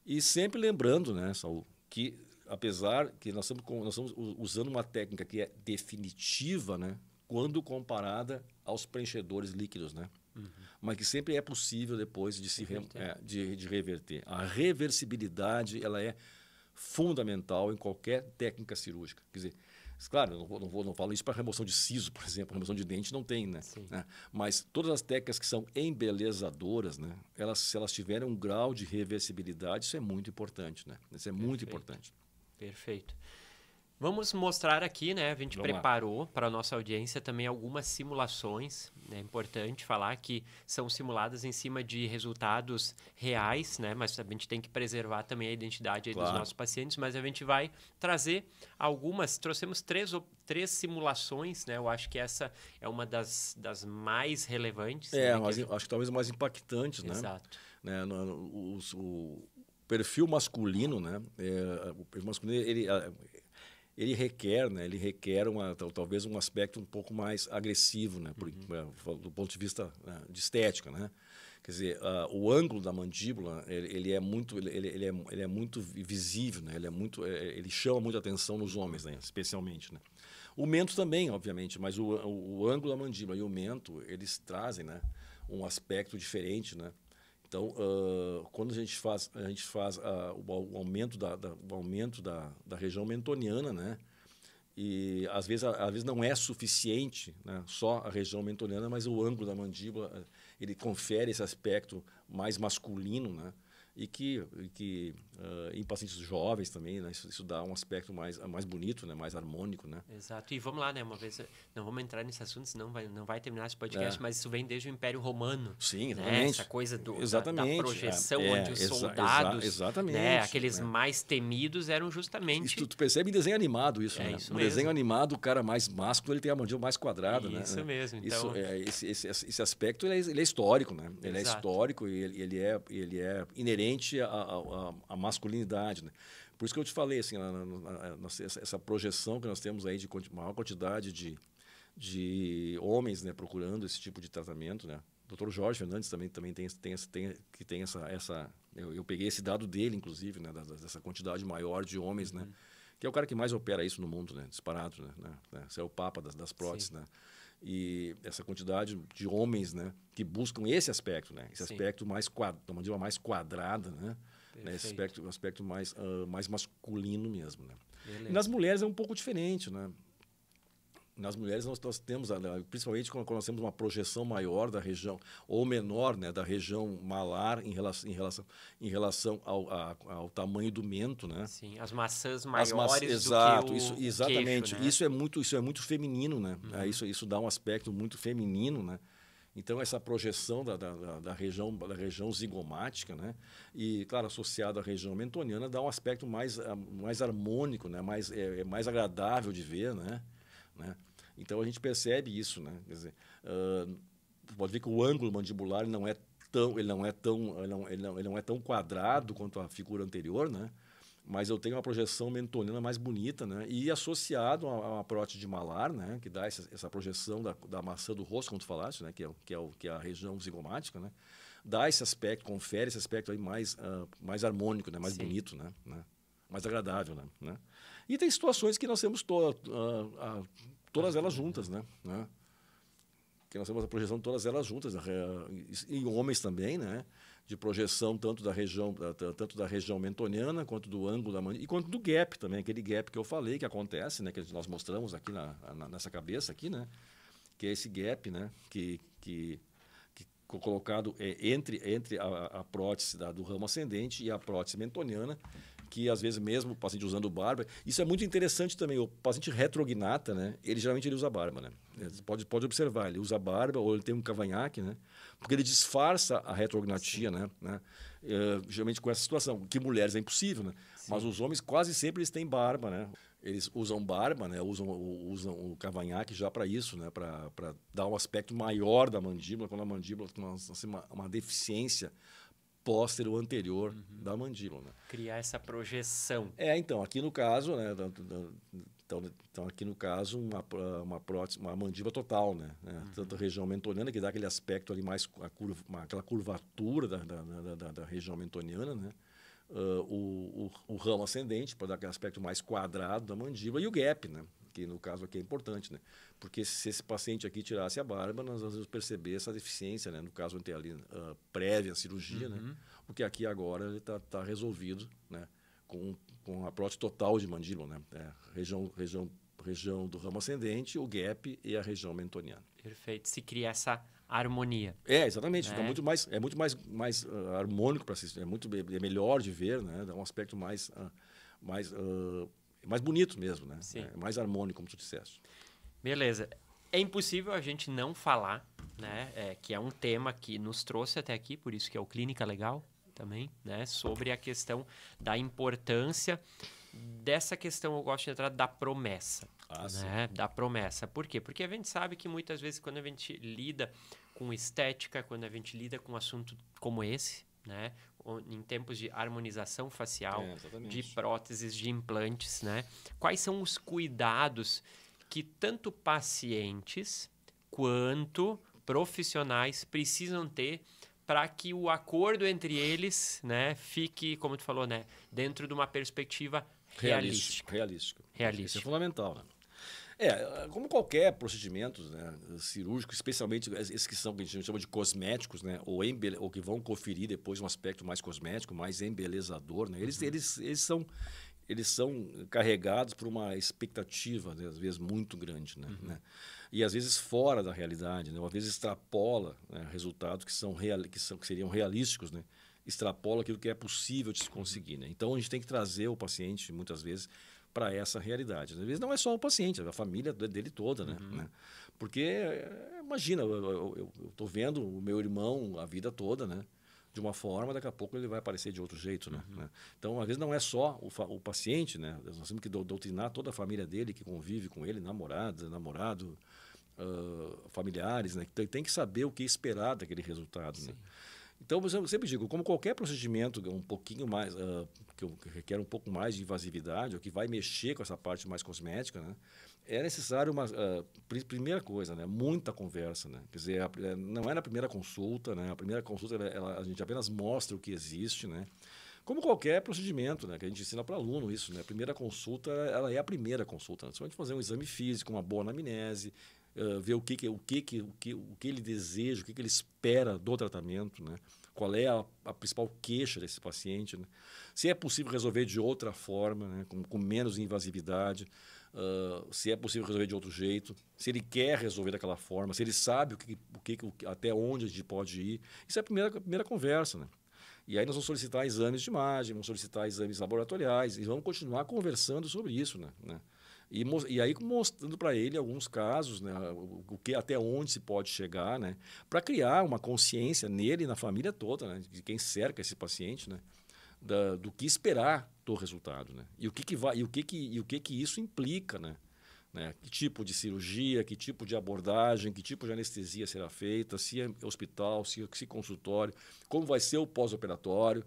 E sempre lembrando, né, Saul, que apesar que nós estamos usando uma técnica que é definitiva, né, quando comparada aos preenchedores líquidos, né? Mas que sempre é possível depois de reverter. A reversibilidade, ela é fundamental em qualquer técnica cirúrgica. Quer dizer, claro, eu não falo isso para remoção de siso, por exemplo, remoção de dente não tem, né? Mas todas as técnicas que são embelezadoras, né? Se elas tiverem um grau de reversibilidade, isso é muito importante, né? Isso é muito importante. Perfeito. Vamos mostrar aqui, né? A gente preparou para a nossa audiência também algumas simulações. É importante falar que são simuladas em cima de resultados reais, né? Mas a gente tem que preservar também a identidade aí dos nossos pacientes. Mas a gente vai trazer algumas. Trouxemos três simulações, né? Eu acho que essa é uma das mais relevantes. Acho que talvez mais impactantes, né? Exato. Né? O perfil masculino, né? O perfil masculino, ele requer talvez um aspecto um pouco mais agressivo, né? Do ponto de vista de estética, né? Quer dizer, o ângulo da mandíbula ele é muito visível, né? Ele chama muita atenção nos homens, né? Especialmente, né? O mento também, obviamente, mas o ângulo da mandíbula e o mento eles trazem, né, um aspecto diferente, né? Então, quando a gente faz o aumento da região mentoniana, né? E às vezes não é suficiente, né, só a região mentoniana, mas o ângulo da mandíbula ele confere esse aspecto mais masculino, né? E que em pacientes jovens também, né, isso dá um aspecto mais bonito, né, mais harmônico, né? Exato. E vamos lá, né? Uma vez, não vamos entrar nesse assunto, senão não vai terminar esse podcast, mas isso vem desde o Império Romano. Sim, exatamente. Né? Essa coisa da projeção, onde os soldados, exatamente, né, aqueles mais temidos, eram justamente... Isso, tu percebe em desenho animado isso, né? Isso no mesmo. Desenho animado, o cara mais másculo, ele tem a mandíbula mais quadrada, né? Isso mesmo. Então... Esse aspecto ele é histórico, né? Ele é histórico e ele é inerente à masculinidade, né? Por isso que eu te falei, assim, essa projeção que nós temos aí de maior quantidade de homens, né, procurando esse tipo de tratamento, né? O Dr. Jorge Fernandes também tem essa eu peguei esse dado dele, inclusive, né, dessa quantidade maior de homens, né? Que é o cara que mais opera isso no mundo, né? Disparado, né? Esse é o papa das próteses, né? E essa quantidade de homens, né, que buscam esse aspecto, né? Esse aspecto mais da mandíbula mais quadrada, né? Esse aspecto mais masculino mesmo, né? E nas mulheres é um pouco diferente, né? Nas mulheres nós temos, principalmente quando nós temos uma projeção maior da região, ou menor, né, da região malar em relação ao tamanho do mento, né? Sim, as maçãs maiores exato, do que exatamente. queixo, né? Isso é muito feminino, né? Isso dá um aspecto muito feminino, né? Então, essa projeção da região zigomática, né? E, claro, associada à região mentoniana, dá um aspecto mais harmônico, né? Mais agradável de ver, né? Então, a gente percebe isso, né? Quer dizer, pode ver que o ângulo mandibular ele não é tão quadrado quanto a figura anterior, né? Mas eu tenho uma projeção mentoniana mais bonita, né? E associado a uma prótese de malar, né? Que dá essa projeção da maçã do rosto, como tu falaste, né? Que é a região zigomática, né? Dá esse aspecto, confere esse aspecto aí mais harmônico, né? Mais bonito, né? Mais agradável, né? E tem situações que nós temos todas elas juntas, né? Que nós temos a projeção de todas elas juntas, em homens também, né? De projeção tanto da região mentoniana, quanto do ângulo da mandíbula, e quanto do gap também, aquele gap que eu falei que acontece, né? Que nós mostramos aqui nessa cabeça aqui, né? Que é esse gap, né? Que colocado entre a prótese do ramo ascendente e a prótese mentoniana, que às vezes mesmo o paciente usando barba, isso é muito interessante também, o paciente retrognata, né, geralmente ele usa barba, né, pode observar, ele usa barba ou ele tem um cavanhaque, né, porque ele disfarça a retrognatia, né, geralmente com essa situação, que mulheres é impossível, né, mas os homens quase sempre eles têm barba, né, eles usam barba, né, usam o cavanhaque já para isso, né, para dar um aspecto maior da mandíbula, quando a mandíbula tem uma deficiência póstero anterior da mandíbula, né? Criar essa projeção. Então, aqui no caso, né? Então aqui no caso, uma prótese, uma mandíbula total, né? Tanto a região mentoniana, que dá aquele aspecto ali mais, aquela curvatura da região mentoniana, né? O ramo ascendente, para dar aquele aspecto mais quadrado da mandíbula, e o gap, né? Que no caso aqui é importante, né? Porque se esse paciente aqui tirasse a barba, nós vamos perceber essa deficiência, né? No caso ali prévia à cirurgia, né? Porque aqui agora ele tá resolvido, né? Com a prótese total de mandíbula, né? Região do ramo ascendente, o gap e a região mentoniana. Perfeito. Se cria essa harmonia. Exatamente. Fica muito mais harmônico para assistir. É melhor de ver, né? Dá um aspecto mais bonito mesmo, né? Mais harmônico, como tu disseste. Beleza. É impossível a gente não falar, né? Que é um tema que nos trouxe até aqui, por isso que é o Clínica Legal também, né? Sobre a questão da importância dessa questão, eu gosto de entrar, da promessa. Né? Da promessa. Por quê? Porque a gente sabe que muitas vezes quando a gente lida com estética, quando a gente lida com um assunto como esse, né? Em tempos de harmonização facial, de próteses, de implantes, né? Quais são os cuidados que tanto pacientes quanto profissionais precisam ter para que o acordo entre eles, né, fique, como tu falou, né, dentro de uma perspectiva realística. Isso é fundamental, né? Como qualquer procedimento, né, cirúrgico, especialmente esses que são, que a gente chama de cosméticos, né, ou que vão conferir depois um aspecto mais cosmético, mais embelezador, né, eles são carregados por uma expectativa, né, às vezes muito grande, né? E às vezes fora da realidade, né? Às vezes extrapola, né, resultados que seriam realísticos, né? Extrapola aquilo que é possível de se conseguir, né? Então a gente tem que trazer o paciente muitas vezes para essa realidade. Às vezes não é só o paciente, é a família dele toda, né? Porque imagina, eu estou vendo o meu irmão a vida toda, né? De uma forma, daqui a pouco ele vai aparecer de outro jeito, né? Então, às vezes, não é só o paciente, né? Nós temos que doutrinar toda a família dele que convive com ele, namorado, familiares, né? Então, tem que saber o que esperar daquele resultado, né? Então, eu sempre digo, como qualquer procedimento um pouquinho mais, que requer um pouco mais de invasividade, ou que vai mexer com essa parte mais cosmética, né? É necessário primeira coisa, né? Muita conversa, né? Quer dizer, não é na primeira consulta, né? A primeira consulta a gente apenas mostra o que existe, né? Como qualquer procedimento, né? Que a gente ensina para o aluno isso, né? A primeira consulta, ela é a primeira consulta, né? Só a gente fazer um exame físico, uma boa anamnese, ver o que ele deseja, o que ele espera do tratamento, né? Qual é a principal queixa desse paciente, né? Se é possível resolver de outra forma, né? Com menos invasividade. Se é possível resolver de outro jeito, se ele quer resolver daquela forma, se ele sabe até onde a gente pode ir. Isso é a primeira conversa, né? E aí nós vamos solicitar exames de imagem, vamos solicitar exames laboratoriais e vamos continuar conversando sobre isso, né? E aí mostrando para ele alguns casos, né, até onde se pode chegar, né, para criar uma consciência nele e na família toda, né, de quem cerca esse paciente, né, do que esperar do resultado, né? E o que isso implica, né? Que tipo de cirurgia, que tipo de abordagem, que tipo de anestesia será feita, se é hospital, se consultório, como vai ser o pós-operatório.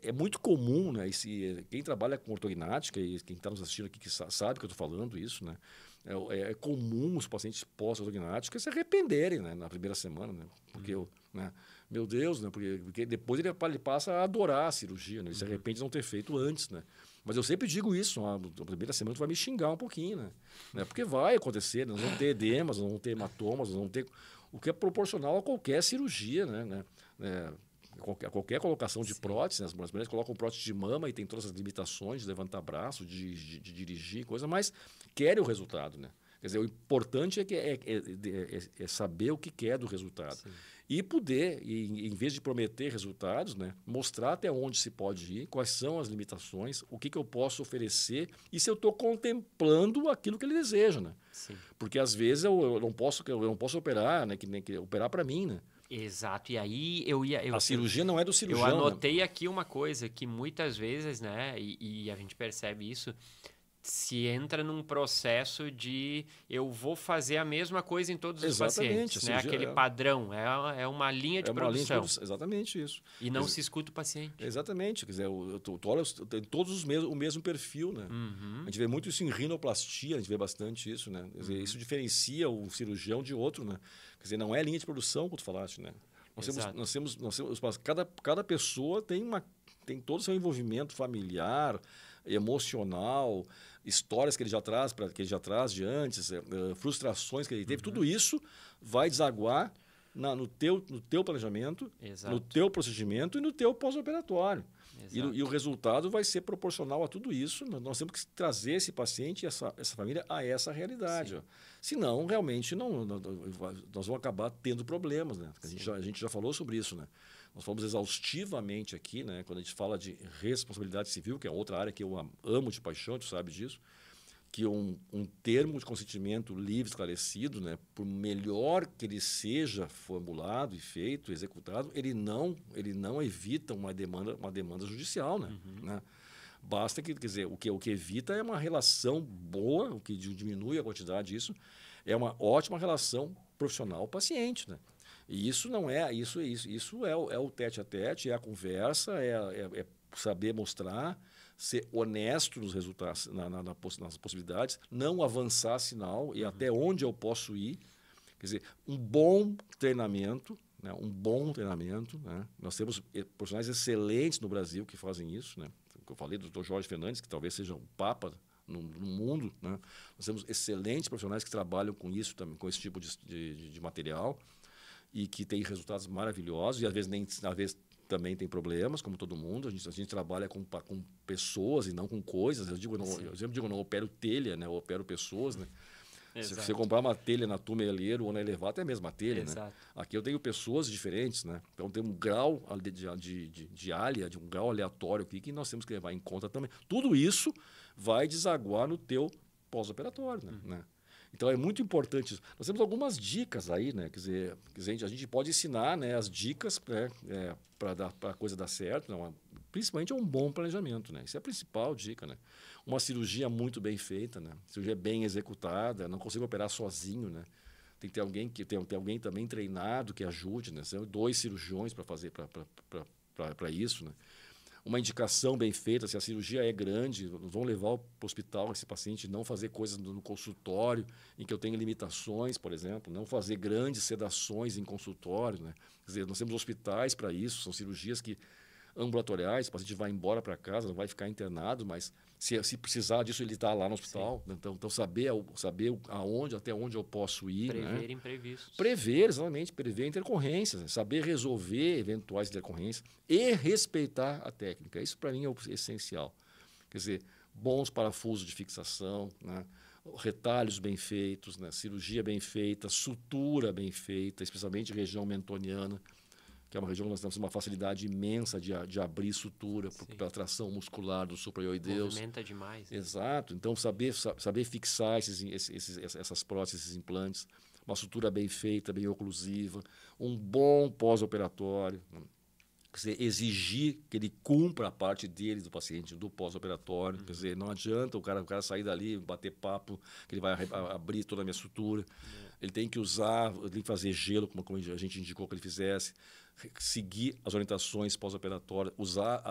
É muito comum, né? Quem trabalha com ortognática e quem está nos assistindo aqui que sabe que eu estou falando isso, né? É comum os pacientes pós-ortognática se arrependerem, né, na primeira semana, né? Porque né, meu Deus, né? Porque depois ele passa a adorar a cirurgia, né? Ele se arrepende de não ter feito antes, né? Mas eu sempre digo isso, na primeira semana tu vai me xingar um pouquinho, né? Porque vai acontecer, nós vamos ter edemas, nós vamos ter hematomas, nós vamos ter o que é proporcional a qualquer cirurgia, né? Qualquer colocação de prótese, né? As mulheres colocam prótese de mama e tem todas as limitações de levantar braço, de dirigir, coisa, mas querem o resultado, né? Quer dizer, o importante é saber o que quer do resultado. Sim. E poder, em vez de prometer resultados, né, mostrar até onde se pode ir, quais são as limitações, o que eu posso oferecer e se eu estou contemplando aquilo que ele deseja. Né? Sim. Porque, às vezes, eu não posso operar, né, que operar para mim. Né? Exato. E aí a cirurgia não é do cirurgião. Eu anotei aqui uma coisa que muitas vezes, né, e a gente percebe isso, se entra num processo de eu vou fazer a mesma coisa em todos os pacientes, né? Aquele padrão, é uma linha de produção. Exatamente isso. E não se escuta o paciente. Exatamente. Quer dizer, tem todos o mesmo perfil, né? A gente vê muito isso em rinoplastia, a gente vê bastante isso, né? Quer dizer, isso diferencia o cirurgião de outro, né? Quer dizer, não é linha de produção que tu falaste, né? Nós temos cada pessoa tem todo o seu envolvimento familiar, emocional, histórias que ele já traz de antes, frustrações que ele teve, tudo isso vai desaguar no teu planejamento, no teu procedimento e no teu pós-operatório. E o resultado vai ser proporcional a tudo isso. Nós temos que trazer esse paciente e essa família a essa realidade. Senão, realmente, nós vamos acabar tendo problemas. Né? A gente já falou sobre isso, né? Nós falamos exaustivamente aqui, né, quando a gente fala de responsabilidade civil, que é outra área que eu amo de paixão, tu sabe disso, que um termo de consentimento livre, esclarecido, né, por melhor que ele seja formulado e feito, executado, ele não evita uma demanda judicial. Né? Basta que, quer dizer, o que evita é uma relação boa, o que diminui a quantidade disso, é uma ótima relação profissional-paciente, né? E isso não é isso é o tete-a-tete, é a conversa, é saber mostrar, ser honesto nos resultados, nas possibilidades, não avançar sinal e até onde eu posso ir. Quer dizer, um bom treinamento, né? Né? Nós temos profissionais excelentes no Brasil que fazem isso, né? Eu falei do Dr. Jorge Fernandes, que talvez seja o papa no mundo, né? Nós temos excelentes profissionais que trabalham com isso também, com esse tipo de material e que tem resultados maravilhosos e às vezes também tem problemas, como todo mundo. A gente trabalha com pessoas e não com coisas. Eu sempre digo, não opero telha, né? Eu opero pessoas, né? Se você comprar uma telha na tumeleiro ou na elevata, é a mesma telha, né? Aqui eu tenho pessoas diferentes, né? Então tem um grau de alha, de um grau aleatório aqui que nós temos que levar em conta também. Tudo isso vai desaguar no teu pós-operatório, né? Então é muito importante isso. Nós temos algumas dicas aí, né? Quer dizer, a gente pode ensinar, né, as dicas para a coisa dar certo, né? Principalmente é um bom planejamento, né? Isso é a principal dica, né? Uma cirurgia muito bem feita, né? Cirurgia bem executada, não consigo operar sozinho, né? Tem que ter alguém tem alguém também treinado que ajude, né? São 2 cirurgiões para fazer para isso, né? Uma indicação bem feita, se a cirurgia é grande, vão levar para o hospital esse paciente, não fazer coisas no consultório em que eu tenho limitações, por exemplo, não fazer grandes sedações em consultório, né? Quer dizer, nós temos hospitais para isso, são cirurgias ambulatoriais, o paciente vai embora para casa, não vai ficar internado, mas se precisar disso, ele está lá no hospital. Né? Então saber até onde eu posso ir. Prever imprevistos. Prever, exatamente, prever intercorrências, né? Saber resolver eventuais intercorrências e respeitar a técnica. Isso, para mim, é o essencial. Quer dizer, bons parafusos de fixação, né? Retalhos bem feitos, né? Cirurgia bem feita, sutura bem feita, especialmente região mentoniana, que é uma região que nós temos uma facilidade imensa de abrir sutura pela tração muscular do supraioideus. Movimenta demais. Né? Exato. Então, saber fixar essas próteses, esses implantes, uma sutura bem feita, bem oclusiva, um bom pós-operatório. Quer dizer, exigir que ele cumpra a parte dele, do paciente, do pós-operatório. Quer dizer, não adianta o cara sair dali, bater papo, que ele vai abrir toda a minha sutura. Ele tem que fazer gelo, como a gente indicou que ele fizesse, seguir as orientações pós-operatórias, usar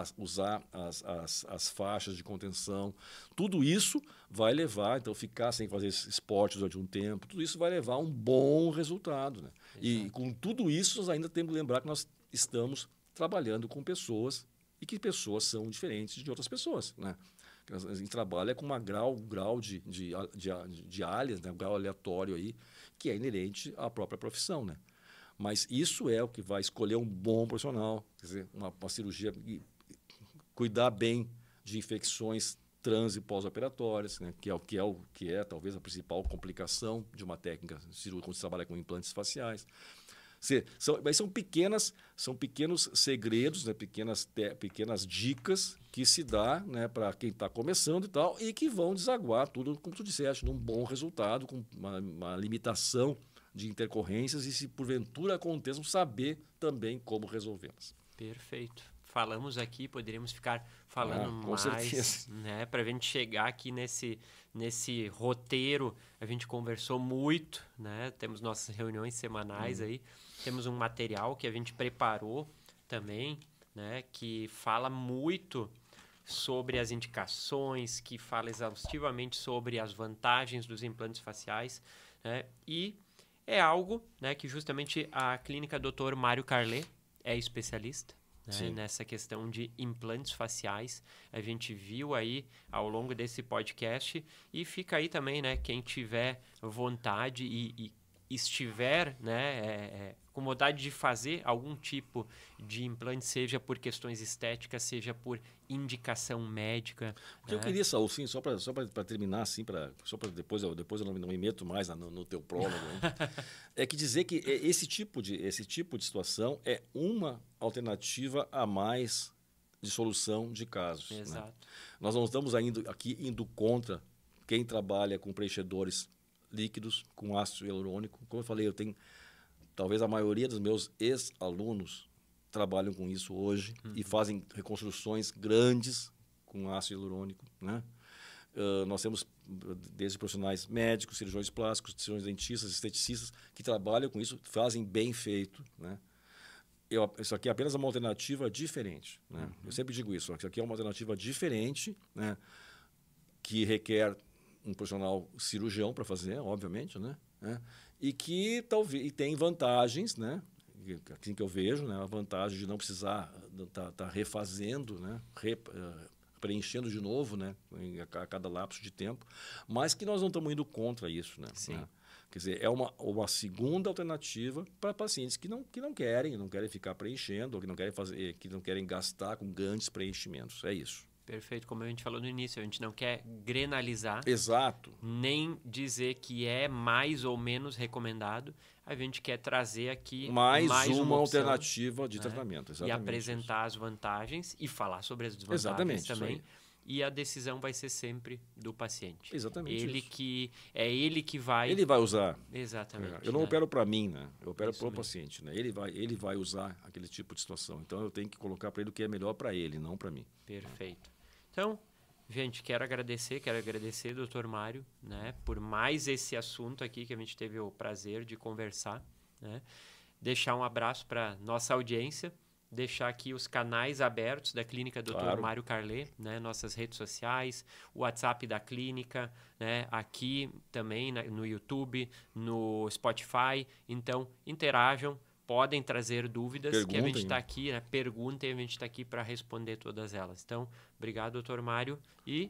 as faixas de contenção. Tudo isso vai levar, então, ficar sem fazer esporte durante um tempo, tudo isso vai levar a um bom resultado. Né? E com tudo isso, nós ainda temos que lembrar que nós estamos trabalhando com pessoas e que pessoas são diferentes de outras pessoas. Né? A gente trabalha com um grau de áreas, né? Um grau aleatório aí, que é inerente à própria profissão. Né? Mas isso é o que vai escolher um bom profissional, quer dizer, uma cirurgia, cuidar bem de infecções trans e pós-operatórias, né? que é talvez a principal complicação de uma técnica cirúrgica quando se trabalha com implantes faciais. Mas são pequenos segredos, né? pequenas dicas que se dá, né, para quem está começando e tal, e que vão desaguar tudo, como tu disseste, num bom resultado, com uma limitação de intercorrências e, se porventura aconteçam, saber também como resolvê-las. Perfeito. Falamos aqui, poderíamos ficar falando com mais, certeza. né? Para a gente chegar aqui nesse roteiro, a gente conversou muito, né? Temos nossas reuniões semanais aí, temos um material que a gente preparou também, né? Que fala muito sobre as indicações, que fala exaustivamente sobre as vantagens dos implantes faciais, né? E é algo, né, que justamente a clínica Dr. Mário Carlet é especialista, né, nessa questão de implantes faciais. A gente viu aí ao longo desse podcast e fica aí também, né, quem tiver vontade e estiver, né, com vontade de fazer algum tipo de implante, seja por questões estéticas, seja por indicação médica. O que eu queria, Saul, sim, só para terminar, assim, só para depois eu não me meto mais no teu prólogo, né? É que dizer que esse tipo de situação é uma alternativa a mais de solução de casos. Exato. Né? Nós não estamos indo contra quem trabalha com preenchedores líquidos, com ácido hialurônico. Como eu falei, talvez a maioria dos meus ex-alunos trabalham com isso hoje e fazem reconstruções grandes com ácido hialurônico. Né? Nós temos desde profissionais médicos, cirurgiões plásticos, cirurgiões dentistas, esteticistas, que trabalham com isso, fazem bem feito. Né? Isso aqui é apenas uma alternativa diferente. Né? Eu sempre digo isso, isso aqui é uma alternativa diferente, né? Que requer um profissional cirurgião para fazer, obviamente, né? E que talvez tem vantagens, né? Assim que eu vejo, né? A vantagem de não precisar estar refazendo, né? preenchendo de novo, né, a cada lapso de tempo, mas que nós não estamos indo contra isso, né? Sim. Né? Quer dizer, é uma segunda alternativa para pacientes que não querem ficar preenchendo, ou que não querem gastar com grandes preenchimentos. É isso. Perfeito, como a gente falou no início, a gente não quer grenalizar. Exato. Nem dizer que é mais ou menos recomendado. A gente quer trazer aqui mais uma opção, alternativa de tratamento. Exatamente. E apresentar as vantagens e falar sobre as desvantagens Exatamente, também. E a decisão vai ser sempre do paciente. Exatamente. Ele que vai... Ele vai usar. Exatamente. Eu não opero para mim, né? Eu opero para o paciente, né? Ele vai usar aquele tipo de situação. Então, eu tenho que colocar para ele o que é melhor para ele, não para mim. Perfeito. Então, gente, quero agradecer, Dr. Mário, né, por mais esse assunto aqui que a gente teve o prazer de conversar, né? Deixar um abraço para nossa audiência, deixar aqui os canais abertos da Clínica Dr. Mário Carlet, né, nossas redes sociais, o WhatsApp da clínica, né, aqui também no YouTube, no Spotify. Então, interajam. Podem trazer dúvidas, que a gente está aqui, né? Perguntem, a gente está aqui para responder todas elas. Então, obrigado, doutor Mário, e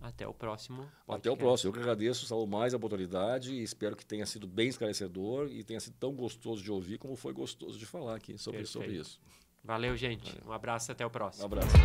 até o próximo podcast. Até o próximo. Eu que agradeço, Saulo, mais a oportunidade e espero que tenha sido bem esclarecedor e tenha sido tão gostoso de ouvir como foi gostoso de falar aqui sobre isso. Valeu, gente. Valeu. Um abraço, até o próximo. Um abraço.